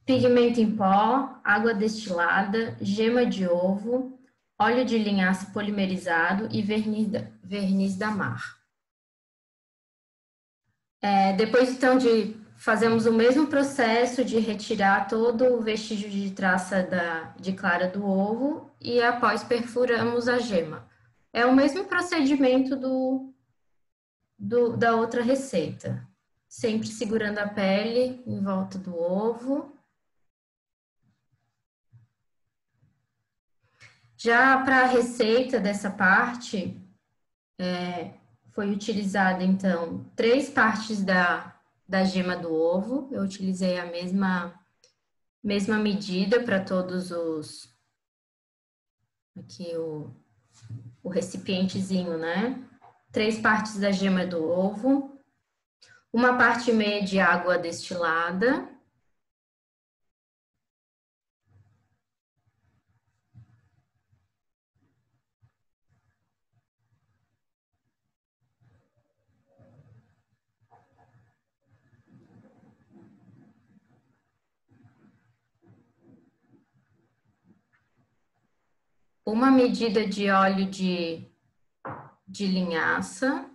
S4: Pigmento em pó, água destilada, gema de ovo, óleo de linhaça polimerizado e verniz da mar. Depois, então, fazemos o mesmo processo de retirar todo o vestígio de traça de clara do ovo e após perfuramos a gema. É o mesmo procedimento da outra receita. Sempre segurando a pele em volta do ovo. Já para a receita dessa parte, foi utilizada, então, 3 partes da gema do ovo. Eu utilizei a mesma medida para todos os... Aqui o recipientezinho, né? 3 partes da gema do ovo. 1 parte e meia de água destilada. Uma medida de óleo de linhaça.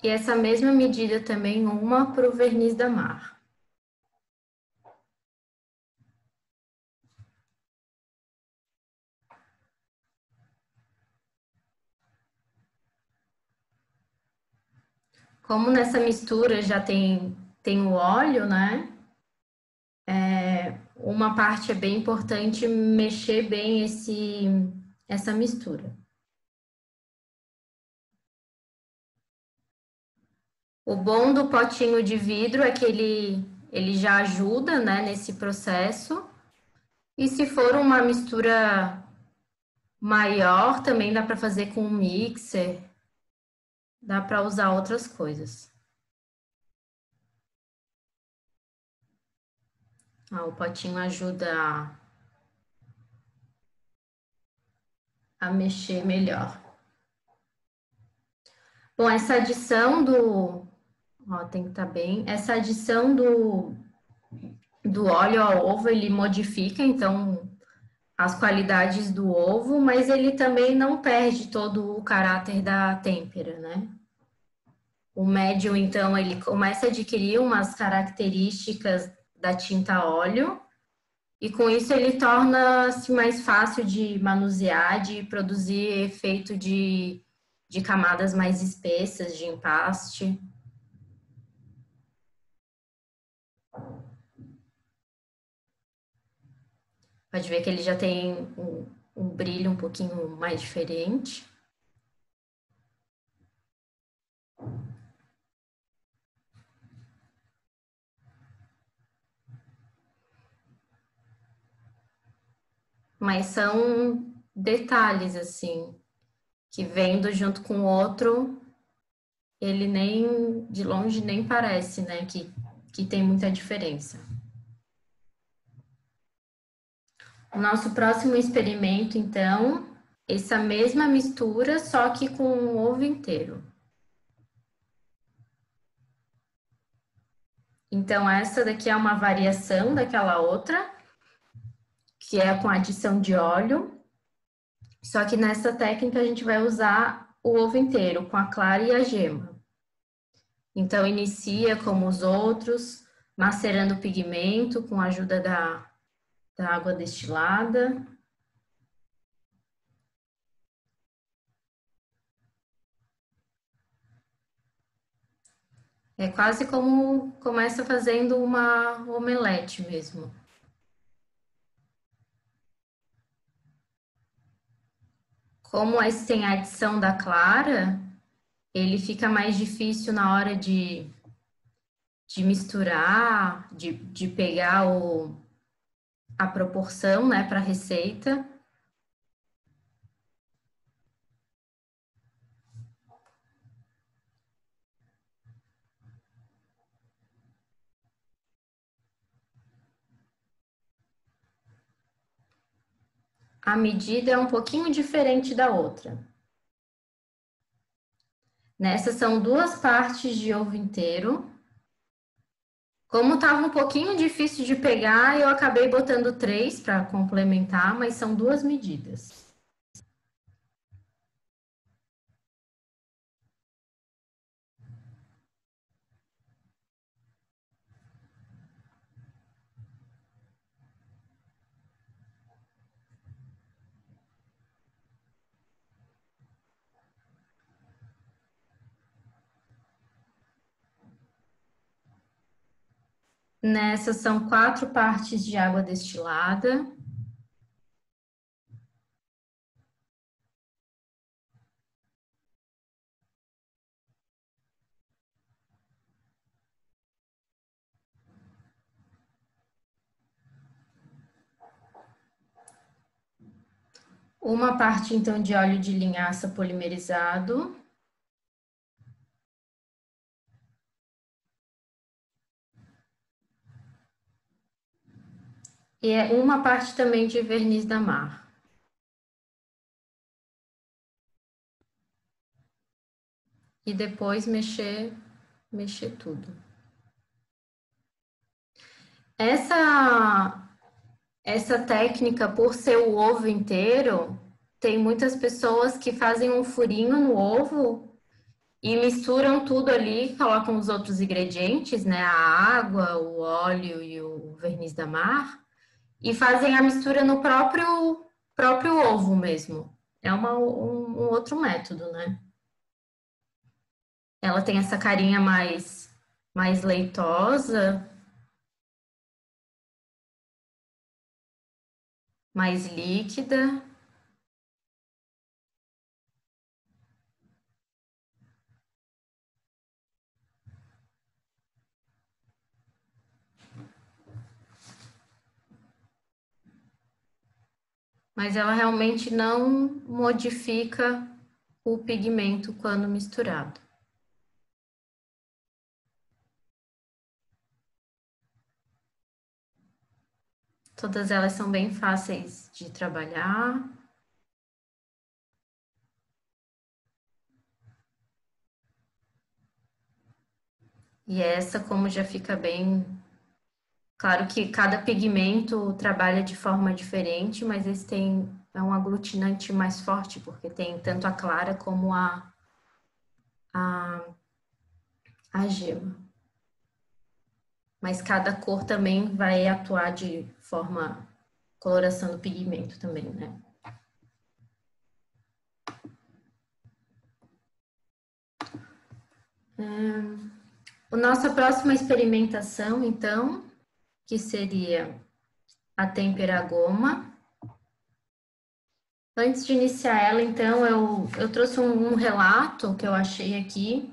S4: E essa mesma medida também, uma para o verniz da mar. Como nessa mistura já tem o óleo, né? Uma parte é bem importante mexer bem essa mistura. O bom do potinho de vidro é que ele já ajuda, né, nesse processo. E se for uma mistura maior, também dá para fazer com um mixer. Dá para usar outras coisas. O potinho ajuda a mexer melhor. Bom, essa adição tem que estar bem. Essa adição do óleo ao ovo, ele modifica, então, as qualidades do ovo, mas ele também não perde todo o caráter da têmpera, né? O médium, então, ele começa a adquirir umas características da tinta óleo, e com isso ele torna-se mais fácil de manusear, de produzir efeito de camadas mais espessas, de empaste. Pode ver que ele já tem um brilho um pouquinho mais diferente. Mas são detalhes, assim, que vendo junto com o outro, ele nem, de longe, nem parece, né, que tem muita diferença. O nosso próximo experimento, então, essa mesma mistura, só que com o ovo inteiro. Então, essa daqui é uma variação daquela outra, que é com adição de óleo. Só que nessa técnica a gente vai usar o ovo inteiro, com a clara e a gema. Então, inicia como os outros, macerando o pigmento com a ajuda da água destilada. É quase como começa fazendo uma omelete mesmo. Como esse tem a adição da clara, ele fica mais difícil na hora de misturar, de pegar a proporção, né, para a receita. A medida é um pouquinho diferente da outra. Nessa são 2 partes de ovo inteiro. Como estava um pouquinho difícil de pegar, eu acabei botando 3 para complementar, mas são 2 medidas. Nessas são 4 partes de água destilada. Uma parte, então, de óleo de linhaça polimerizado. E uma parte também de verniz da Mar. E depois mexer tudo. Essa técnica, por ser o ovo inteiro, tem muitas pessoas que fazem um furinho no ovo e misturam tudo ali, colocam os outros ingredientes, né? A água, o óleo e o verniz da Mar, e fazem a mistura no próprio ovo mesmo. É um outro método, né? Ela tem essa carinha mais leitosa, mais líquida. Mas ela realmente não modifica o pigmento quando misturado. Todas elas são bem fáceis de trabalhar. E essa, como já fica bem... Claro que cada pigmento trabalha de forma diferente, mas esse é um aglutinante mais forte, porque tem tanto a clara como a gema. Mas cada cor também vai atuar de forma coloração do pigmento também, né? A nossa próxima experimentação, então, que seria a têmpera goma. Antes de iniciar ela, então, eu trouxe um relato que eu achei aqui.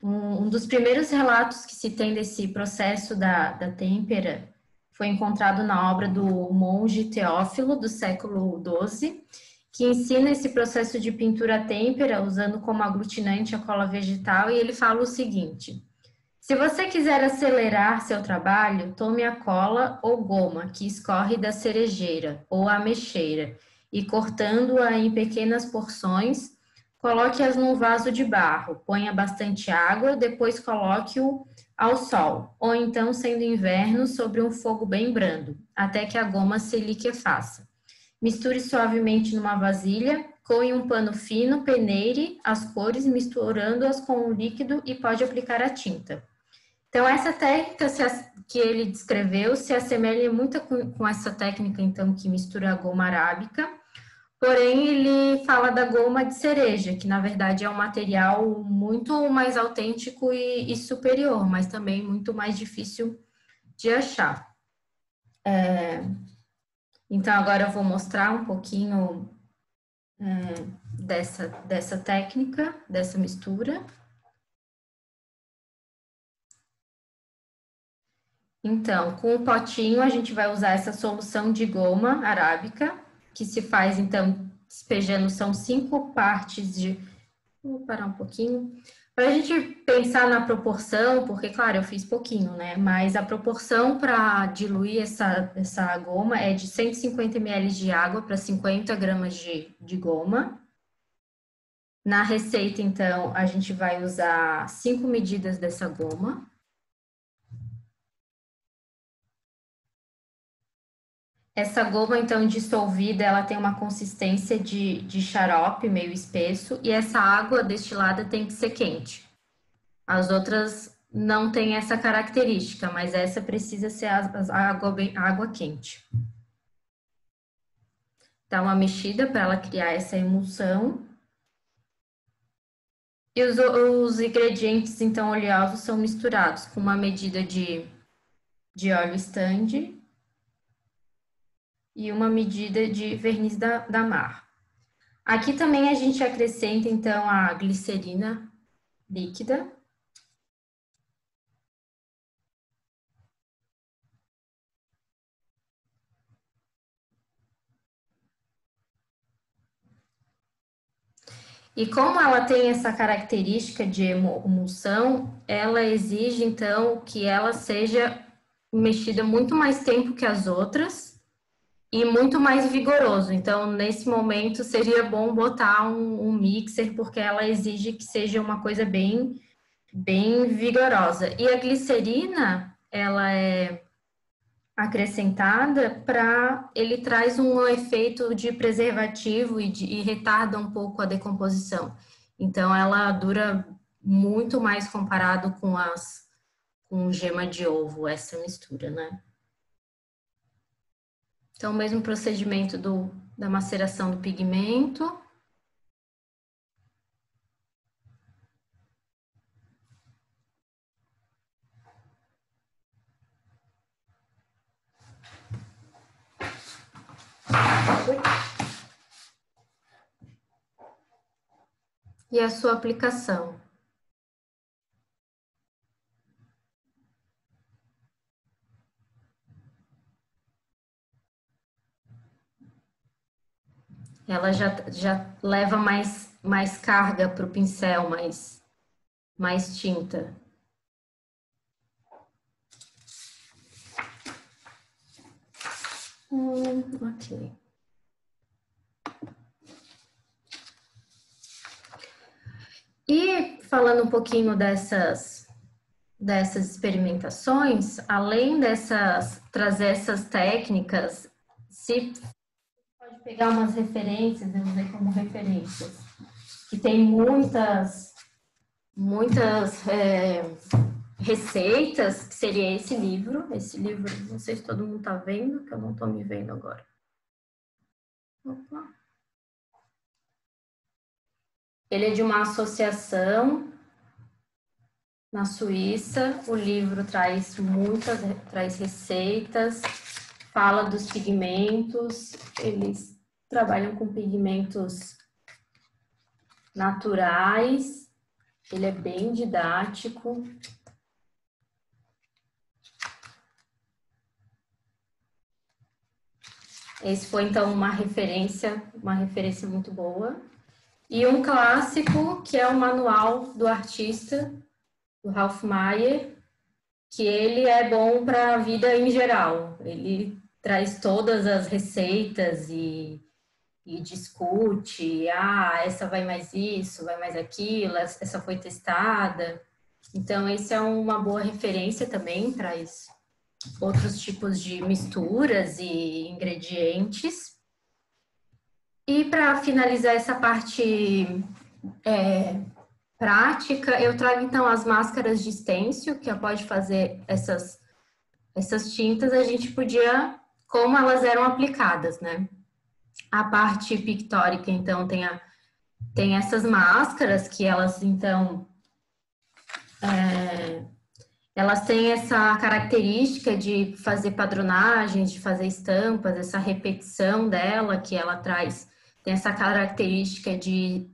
S4: Um dos primeiros relatos que se tem desse processo da têmpera foi encontrado na obra do monge Teófilo, do século XII, que ensina esse processo de pintura à têmpera, usando como aglutinante a cola vegetal, e ele fala o seguinte: se você quiser acelerar seu trabalho, tome a cola ou goma que escorre da cerejeira ou ameixeira e, cortando-a em pequenas porções, coloque-as num vaso de barro, ponha bastante água, depois coloque-o ao sol, ou então, sendo inverno, sobre um fogo bem brando, até que a goma se liquefaça. Misture suavemente numa vasilha, coe um pano fino, peneire as cores, misturando-as com o líquido e pode aplicar a tinta. Então, essa técnica que ele descreveu se assemelha muito com essa técnica, então, que mistura a goma arábica, porém, ele fala da goma de cereja, que, na verdade, é um material muito mais autêntico e superior, mas também muito mais difícil de achar. Então, agora eu vou mostrar um pouquinho dessa técnica, dessa mistura. Então, com o potinho, a gente vai usar essa solução de goma arábica, que se faz, então, despejando, são 5 partes de... Vou parar um pouquinho. Para a gente pensar na proporção, porque, claro, eu fiz pouquinho, né? Mas a proporção para diluir essa goma é de 150 ml de água para 50 gramas de goma. Na receita, então, a gente vai usar 5 medidas dessa goma. Essa goma, então, dissolvida, ela tem uma consistência de xarope, meio espesso, e essa água destilada tem que ser quente. As outras não têm essa característica, mas essa precisa ser água quente. Dá uma mexida para ela criar essa emulsão. E os ingredientes, então, oleosos são misturados com uma medida de óleo stand e uma medida de verniz da Mar. Aqui também a gente acrescenta, então, a glicerina líquida. E como ela tem essa característica de emulsão, ela exige, então, que ela seja mexida muito mais tempo que as outras e muito mais vigoroso. Então, nesse momento, seria bom botar um mixer, porque ela exige que seja uma coisa bem vigorosa. E a glicerina, ela é acrescentada ele traz um efeito de preservativo e retarda um pouco a decomposição. Então, ela dura muito mais comparado com gema de ovo, essa mistura, né? Então, o mesmo procedimento da maceração do pigmento. e a sua aplicação. Ela já leva mais carga para o pincel, mais tinta. Ok. E falando um pouquinho dessas experimentações, além trazer essas técnicas, se pode pegar umas referências, eu usei como referências, que tem muitas receitas, que seria esse livro, não sei se todo mundo está vendo, que eu não estou me vendo agora. Opa. Ele é de uma associação na Suíça. O livro traz receitas, fala dos pigmentos. Eles trabalham com pigmentos naturais. Ele é bem didático. Esse foi, então, uma referência muito boa. E um clássico, que é o Manual do Artista, do Ralph Mayer, que ele é bom para a vida em geral. Ele traz todas as receitas e discute, essa vai mais isso, vai mais aquilo, essa foi testada. Então, esse é uma boa referência também, traz outros tipos de misturas e ingredientes. E para finalizar essa parte prática, eu trago então as máscaras de estêncil, que pode fazer essas tintas, a gente podia, como elas eram aplicadas, né? A parte pictórica, então, tem essas máscaras que elas, então, elas têm essa característica de fazer padronagens, de fazer estampas, essa repetição dela, que ela traz, tem essa característica de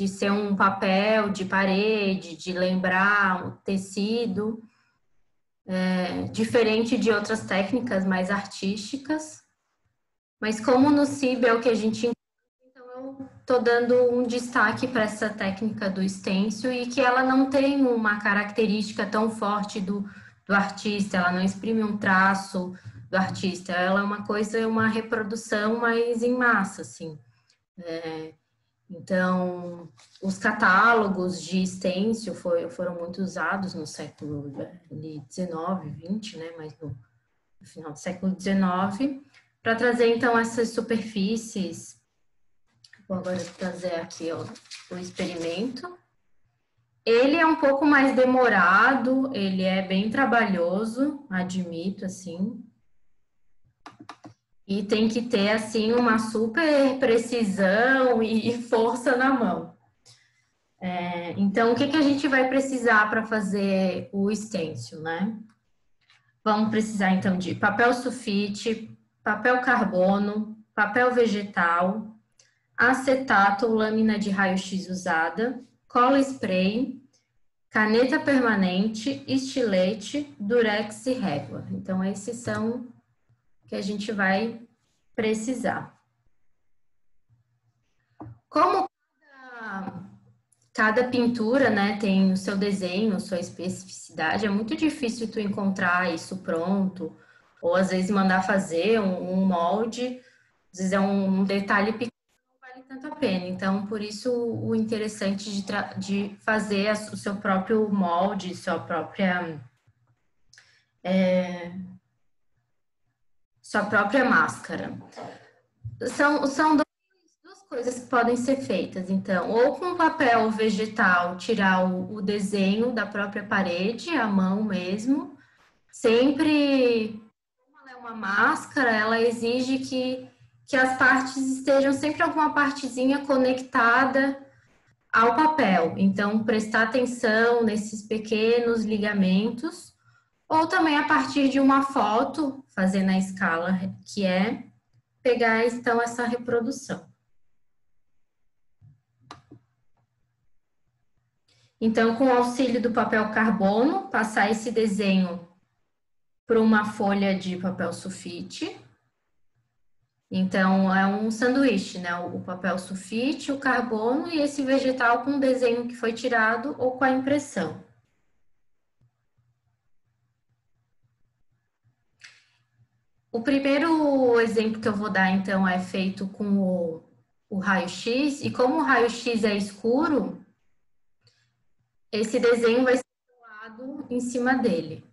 S4: ser um papel de parede, de lembrar o tecido, diferente de outras técnicas mais artísticas. Mas como no CIB é o que a gente encontra, então eu estou dando um destaque para essa técnica do stencil e que ela não tem uma característica tão forte do artista, ela não exprime um traço do artista, ela é uma reprodução mais em massa, assim. Então, os catálogos de stencil foram muito usados no século XIX, XX, né, mas no final do século XIX, para trazer, então, essas superfícies. Vou agora trazer aqui o experimento. Ele é um pouco mais demorado, ele é bem trabalhoso, admito, assim. E tem que ter, assim, uma super precisão e força na mão. Então, o que a gente vai precisar para fazer o stencil, né? Vamos precisar, então, de papel sulfite, papel carbono, papel vegetal, acetato ou lâmina de raio-x usada, cola spray, caneta permanente, estilete, durex e régua. Então, esses são que a gente vai precisar. Como cada pintura, né, tem o seu desenho, sua especificidade, é muito difícil tu encontrar isso pronto, ou às vezes mandar fazer um molde, às vezes é um detalhe pequeno, não vale tanto a pena. Então, por isso, o interessante de fazer o seu próprio molde, sua própria máscara. São duas coisas que podem ser feitas, então, ou com papel vegetal, tirar o desenho da própria parede, à mão mesmo. Sempre, como ela é uma máscara, ela exige que as partes estejam sempre alguma partezinha conectada ao papel. Então, prestar atenção nesses pequenos ligamentos, ou também a partir de uma foto, fazer na escala, que é pegar, então, essa reprodução. Então, com o auxílio do papel carbono, passar esse desenho para uma folha de papel sulfite. Então, é um sanduíche, né? O papel sulfite, o carbono e esse vegetal com o desenho que foi tirado ou com a impressão. O primeiro exemplo que eu vou dar, então, é feito com o raio-x. E como o raio-x é escuro, esse desenho vai ser colado em cima dele.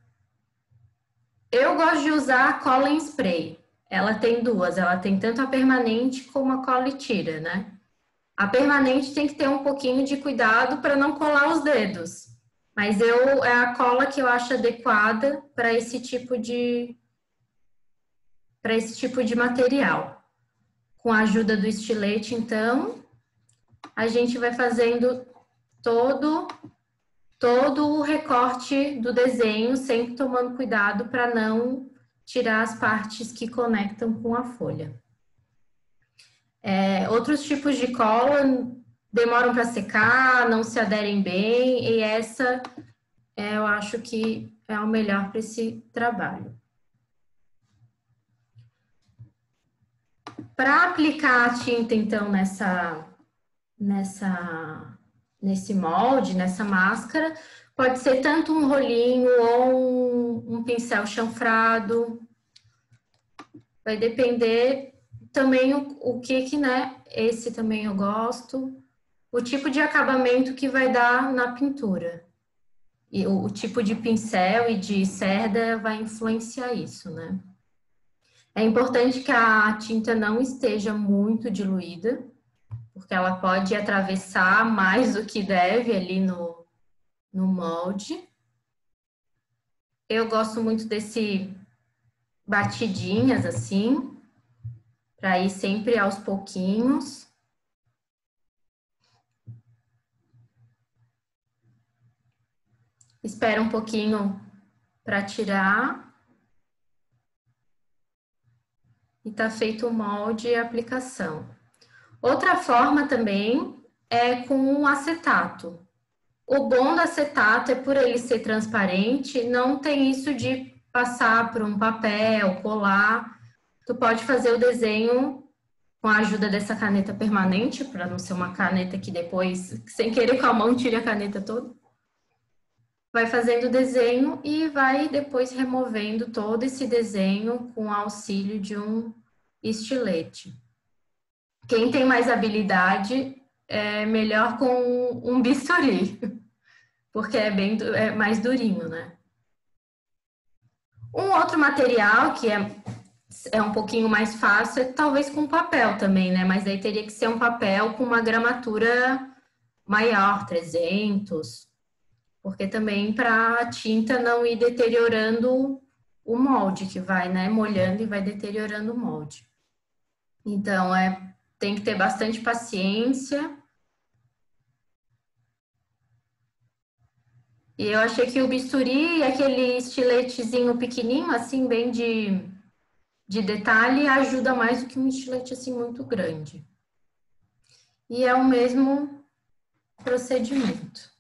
S4: Eu gosto de usar a cola em spray. Ela tem duas, ela tem tanto a permanente como a cola e tira, né? A permanente tem que ter um pouquinho de cuidado para não colar os dedos. Mas é a cola que eu acho adequada para esse tipo de material. Com a ajuda do estilete, então, a gente vai fazendo todo o recorte do desenho, sempre tomando cuidado para não tirar as partes que conectam com a folha. Outros tipos de cola demoram para secar, não se aderem bem, e essa eu acho que é o melhor para esse trabalho. Para aplicar a tinta, então, nesse molde, nessa máscara, pode ser tanto um rolinho ou um pincel chanfrado. Vai depender também o que, né? Esse também eu gosto. O tipo de acabamento que vai dar na pintura. E o tipo de pincel e de cerda vai influenciar isso, né? É importante que a tinta não esteja muito diluída, porque ela pode atravessar mais do que deve ali no molde. Eu gosto muito desse batidinhas assim, para ir sempre aos pouquinhos. Espera um pouquinho para tirar. E tá feito o molde e a aplicação. Outra forma também é com acetato. O bom do acetato é por ele ser transparente, não tem isso de passar por um papel, colar. Tu pode fazer o desenho com a ajuda dessa caneta permanente, para não ser uma caneta que depois, sem querer com a mão, tire a caneta toda. Vai fazendo o desenho e vai depois removendo todo esse desenho com o auxílio de um estilete. Quem tem mais habilidade é melhor com um bisturi, porque é mais durinho, né? Um outro material que é um pouquinho mais fácil é talvez com papel também, né? Mas aí teria que ser um papel com uma gramatura maior, 300, porque também para a tinta não ir deteriorando o molde, que vai, né, molhando e vai deteriorando o molde. Então, tem que ter bastante paciência. E eu achei que o bisturi, aquele estiletezinho pequenininho, assim, bem de detalhe, ajuda mais do que um estilete, assim, muito grande. E é o mesmo procedimento.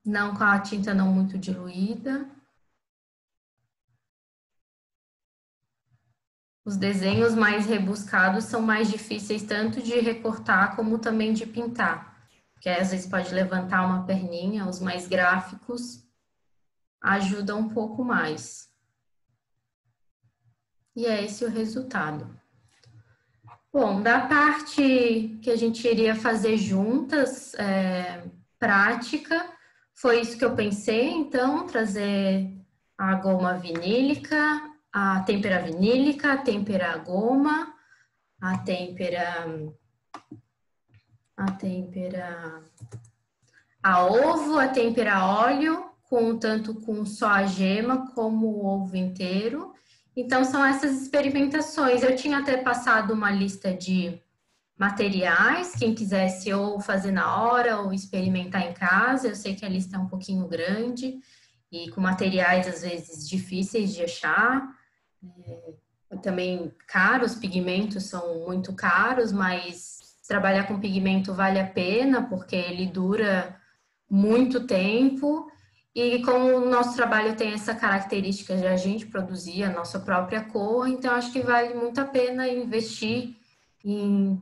S4: Não com a tinta não muito diluída. Os desenhos mais rebuscados são mais difíceis tanto de recortar como também de pintar. Porque às vezes pode levantar uma perninha, os mais gráficos ajudam um pouco mais. E é esse o resultado. Bom, da parte que a gente iria fazer juntas, prática, foi isso que eu pensei, então, trazer a goma vinílica, a têmpera vinílica, a têmpera goma, a têmpera a ovo, a têmpera óleo, tanto com só a gema como o ovo inteiro. Então, são essas experimentações. Eu tinha até passado uma lista de materiais, quem quisesse ou fazer na hora ou experimentar em casa. Eu sei que a lista é um pouquinho grande e com materiais às vezes difíceis de achar, também caros, pigmentos são muito caros, mas trabalhar com pigmento vale a pena, porque ele dura muito tempo. E como o nosso trabalho tem essa característica de a gente produzir a nossa própria cor, então acho que vale muito a pena investir em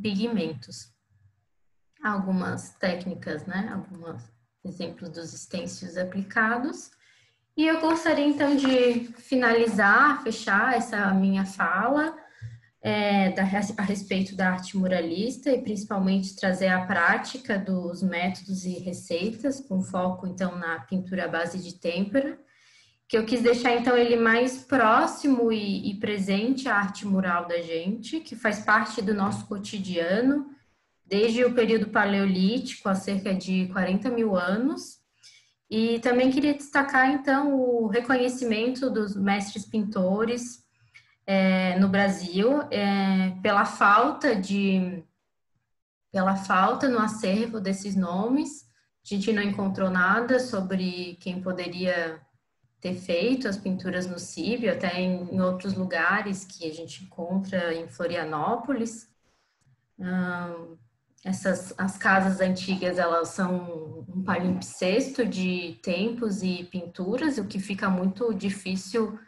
S4: pigmentos. Algumas técnicas, né? Alguns exemplos dos stencils aplicados. E eu gostaria, então, de finalizar, fechar essa minha fala a respeito da arte muralista e, principalmente, trazer a prática dos métodos e receitas, com foco, então, na pintura à base de têmpera, que eu quis deixar, então, ele mais próximo e presente à arte mural da gente, que faz parte do nosso cotidiano, desde o período paleolítico, há cerca de 40 mil anos. E também queria destacar, então, o reconhecimento dos mestres pintores no Brasil, pela falta no acervo desses nomes. A gente não encontrou nada sobre quem poderia ter feito as pinturas no Cíbio, até em outros lugares que a gente encontra em Florianópolis. As casas antigas, elas são um palimpsesto de tempos e pinturas, o que fica muito difícil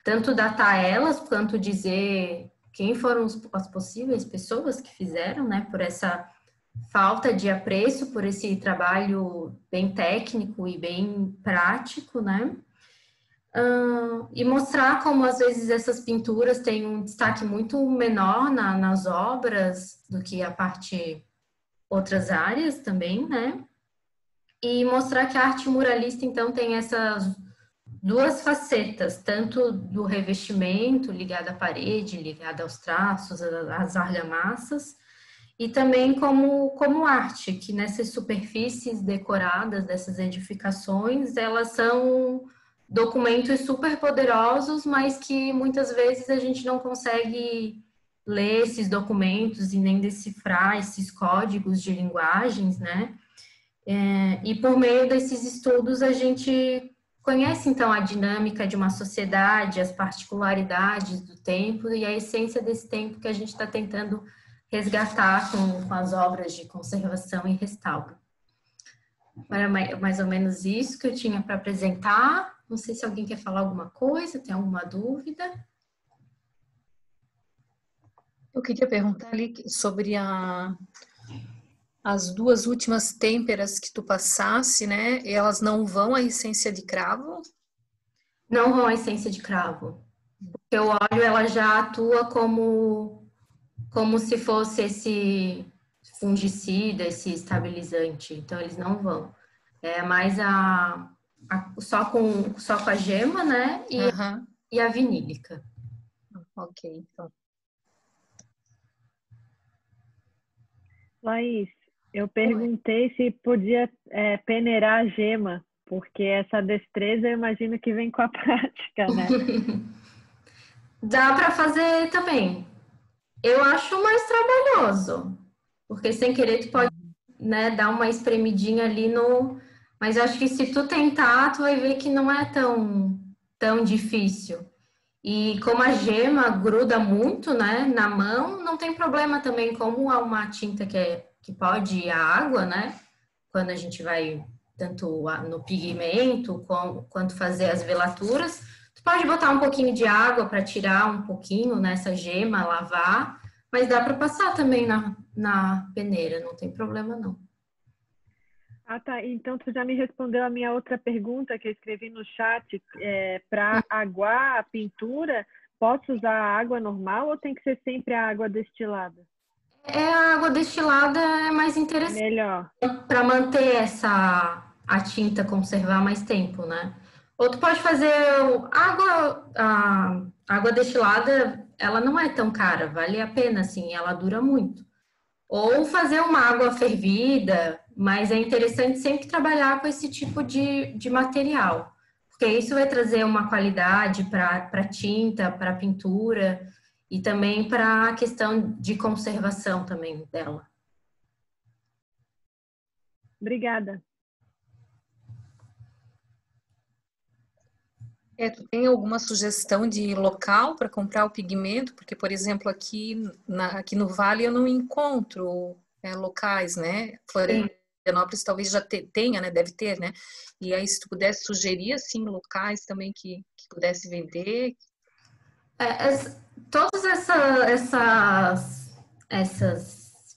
S4: tanto datar elas, quanto dizer quem foram as possíveis pessoas que fizeram, né, por essa falta de apreço, por esse trabalho bem técnico e bem prático, né, e mostrar como às vezes essas pinturas têm um destaque muito menor nas obras do que a parte outras áreas também, né? E mostrar que a arte muralista, então, tem essas duas facetas, tanto do revestimento ligado à parede, ligado aos traços, às argamassas, e também como arte, que nessas superfícies decoradas dessas edificações, elas são documentos super poderosos, mas que muitas vezes a gente não consegue ler esses documentos e nem decifrar esses códigos de linguagens, né? E por meio desses estudos a gente conhece, então, a dinâmica de uma sociedade, as particularidades do tempo e a essência desse tempo que a gente está tentando resgatar com as obras de conservação e restauro. Era mais ou menos isso que eu tinha para apresentar. Não sei se alguém quer falar alguma coisa, tem alguma dúvida?
S7: Eu queria perguntar ali sobre as duas últimas têmperas que tu passasse, né? Elas não vão à essência de cravo?
S4: Não vão à essência de cravo. Porque o óleo, ela já atua como se fosse esse fungicida, esse estabilizante. Então, eles não vão. É mais só com a gema, né? E a vinílica.
S7: Ok, então.
S9: Laís, eu perguntei se podia peneirar a gema, porque essa destreza eu imagino que vem com a prática, né?
S4: Dá para fazer também. Eu acho mais trabalhoso, porque sem querer tu pode, né, dar uma espremidinha ali no... Mas eu acho que se tu tentar, tu vai ver que não é tão difícil. E como a gema gruda muito, né, na mão, não tem problema também, como há uma tinta que pode ir à água, né, quando a gente vai tanto no pigmento quanto fazer as velaturas, tu pode botar um pouquinho de água para tirar um pouquinho nessa gema, lavar, mas dá para passar também na peneira, não tem problema não.
S9: Ah, tá. Então, tu já me respondeu a minha outra pergunta que eu escrevi no chat. Para aguar a pintura, posso usar a água normal ou tem que ser sempre a água destilada?
S4: A água destilada é mais interessante.
S9: Melhor.
S4: Para manter a tinta conservar mais tempo, né? Ou tu pode fazer a água destilada, ela não é tão cara, vale a pena, assim, ela dura muito. Ou fazer uma água fervida, mas é interessante sempre trabalhar com esse tipo de material, porque isso vai trazer uma qualidade para tinta, para pintura e também para a questão de conservação também dela.
S9: Obrigada.
S7: Tu tem alguma sugestão de local para comprar o pigmento? Porque, por exemplo, aqui no Vale eu não encontro locais, né? Florianópolis talvez já tenha, né? Deve ter, né? E aí, se tu pudesse sugerir, assim, locais também que pudesse vender.
S4: Todos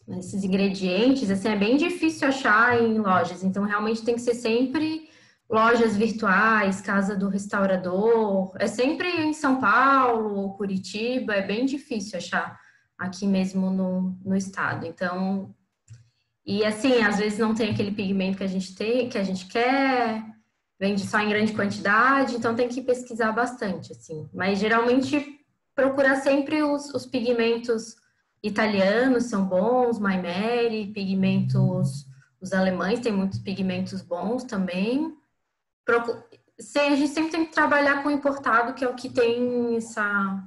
S4: esses ingredientes, assim, é bem difícil achar em lojas. Então, realmente tem que ser sempre lojas virtuais, casa do restaurador. É sempre em São Paulo ou Curitiba. É bem difícil achar aqui mesmo no estado. Então, e assim, às vezes não tem aquele pigmento que a gente quer, vende só em grande quantidade, então tem que pesquisar bastante, assim. Mas geralmente procurar sempre os pigmentos italianos, são bons, Maimeri, pigmentos, os alemães têm muitos pigmentos bons também. A gente sempre tem que trabalhar com importado, que é o que tem essa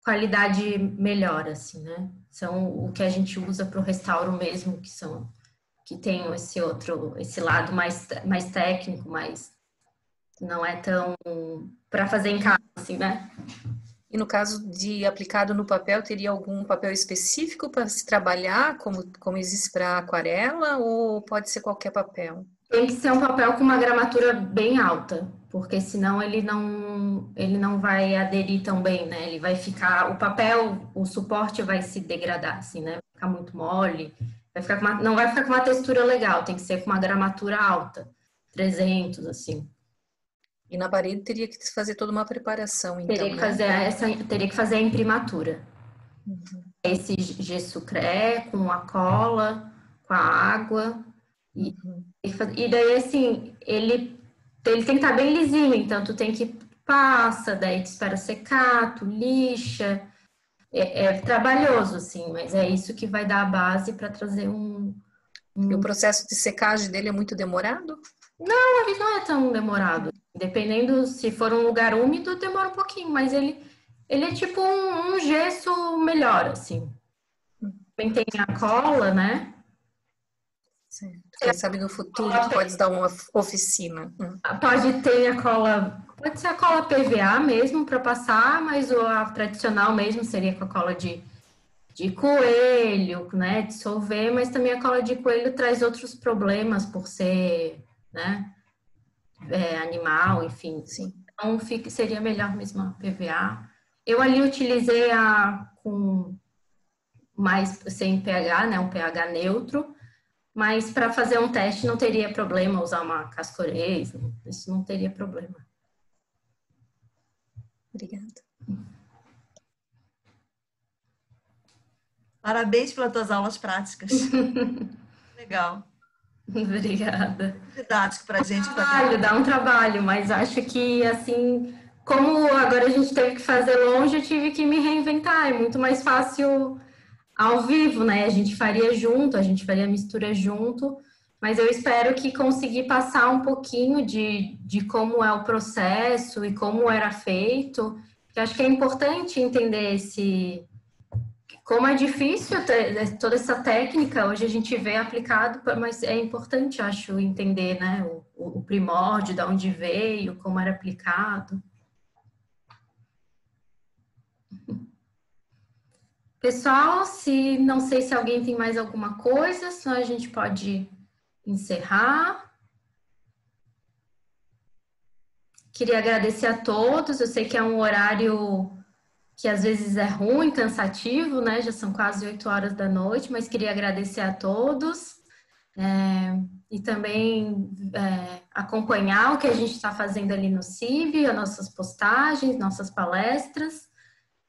S4: qualidade melhor, assim, né? São o que a gente usa para o restauro mesmo, que tem esse lado mais técnico, mas não é tão para fazer em casa, assim, né?
S7: E no caso de aplicado no papel, teria algum papel específico para se trabalhar, como existe para aquarela, ou pode ser qualquer papel?
S4: Tem que ser um papel com uma gramatura bem alta, porque senão ele não vai aderir tão bem, né? Ele vai ficar, o suporte vai se degradar, assim, né? Vai ficar muito mole, não vai ficar com uma textura legal, tem que ser com uma gramatura alta, 300, assim.
S7: E na parede teria que fazer toda uma preparação, então,
S4: teria que fazer a imprimatura.
S7: Uhum.
S4: Esse gesso cré com a cola, com a água. E daí, assim, ele tem que estar bem lisinho, então tu tem que passa, daí tu espera secar, tu lixa. É trabalhoso, assim, mas é isso que vai dar a base para trazer
S7: E o processo de secagem dele é muito demorado?
S4: Não, ele não é tão demorado. Dependendo, se for um lugar úmido, demora um pouquinho, mas ele é tipo um gesso melhor, assim. Também tem a cola, né?
S7: Certo. Quem sabe no futuro tu podes dar uma oficina.
S4: Pode ter a cola, pode ser a cola PVA mesmo para passar, mas a tradicional mesmo seria com a cola de coelho, né? Dissolver, mas também a cola de coelho traz outros problemas por ser, né? Animal, enfim, sim. Então seria melhor mesmo a PVA. Eu ali utilizei com mais sem pH, né? Um pH neutro, mas para fazer um teste não teria problema usar uma cascorês, isso não teria problema.
S7: Obrigada.
S6: Parabéns pelas tuas aulas práticas. Legal.
S4: Obrigada.
S6: Didático para a gente.
S4: Dá um trabalho, mas acho que, assim, como agora a gente teve que fazer longe, eu tive que me reinventar. É muito mais fácil ao vivo, né? A gente faria a mistura junto, mas eu espero que consegui passar um pouquinho de como é o processo e como era feito. Eu acho que é importante entender como é difícil toda essa técnica, hoje a gente vê aplicado, mas é importante, acho, entender, né, o primórdio, de onde veio, como era aplicado. Pessoal, não sei se alguém tem mais alguma coisa, senão a gente pode encerrar. Queria agradecer a todos, eu sei que é um horário que às vezes é ruim, cansativo, né? Já são quase 8 horas da noite, mas queria agradecer a todos e também acompanhar o que a gente está fazendo ali no CIB, as nossas postagens, nossas palestras.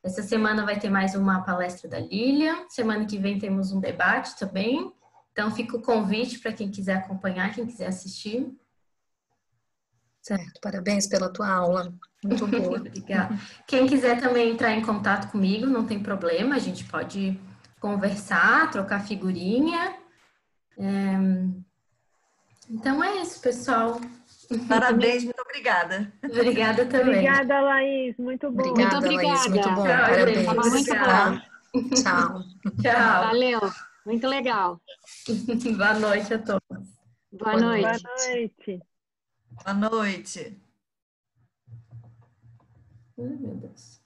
S4: Essa semana vai ter mais uma palestra da Lília, semana que vem temos um debate também, então fica o convite para quem quiser acompanhar, quem quiser assistir.
S7: Certo, parabéns pela tua aula, muito boa.
S4: Obrigada. Quem quiser também entrar em contato comigo, não tem problema, a gente pode conversar, trocar figurinha. Então é isso, pessoal.
S6: Parabéns, muito obrigada.
S4: Obrigada também.
S9: Obrigada, Laís, muito bom.
S7: Obrigada,
S5: muito obrigada.
S7: Laís, muito bom,
S4: Tchau,
S7: parabéns.
S5: Tava muito bom.
S7: Tchau.
S4: Tchau.
S5: Valeu, muito legal.
S4: Boa noite a todos.
S5: Boa noite.
S9: Boa noite.
S6: Boa noite.
S4: Ai, meu Deus.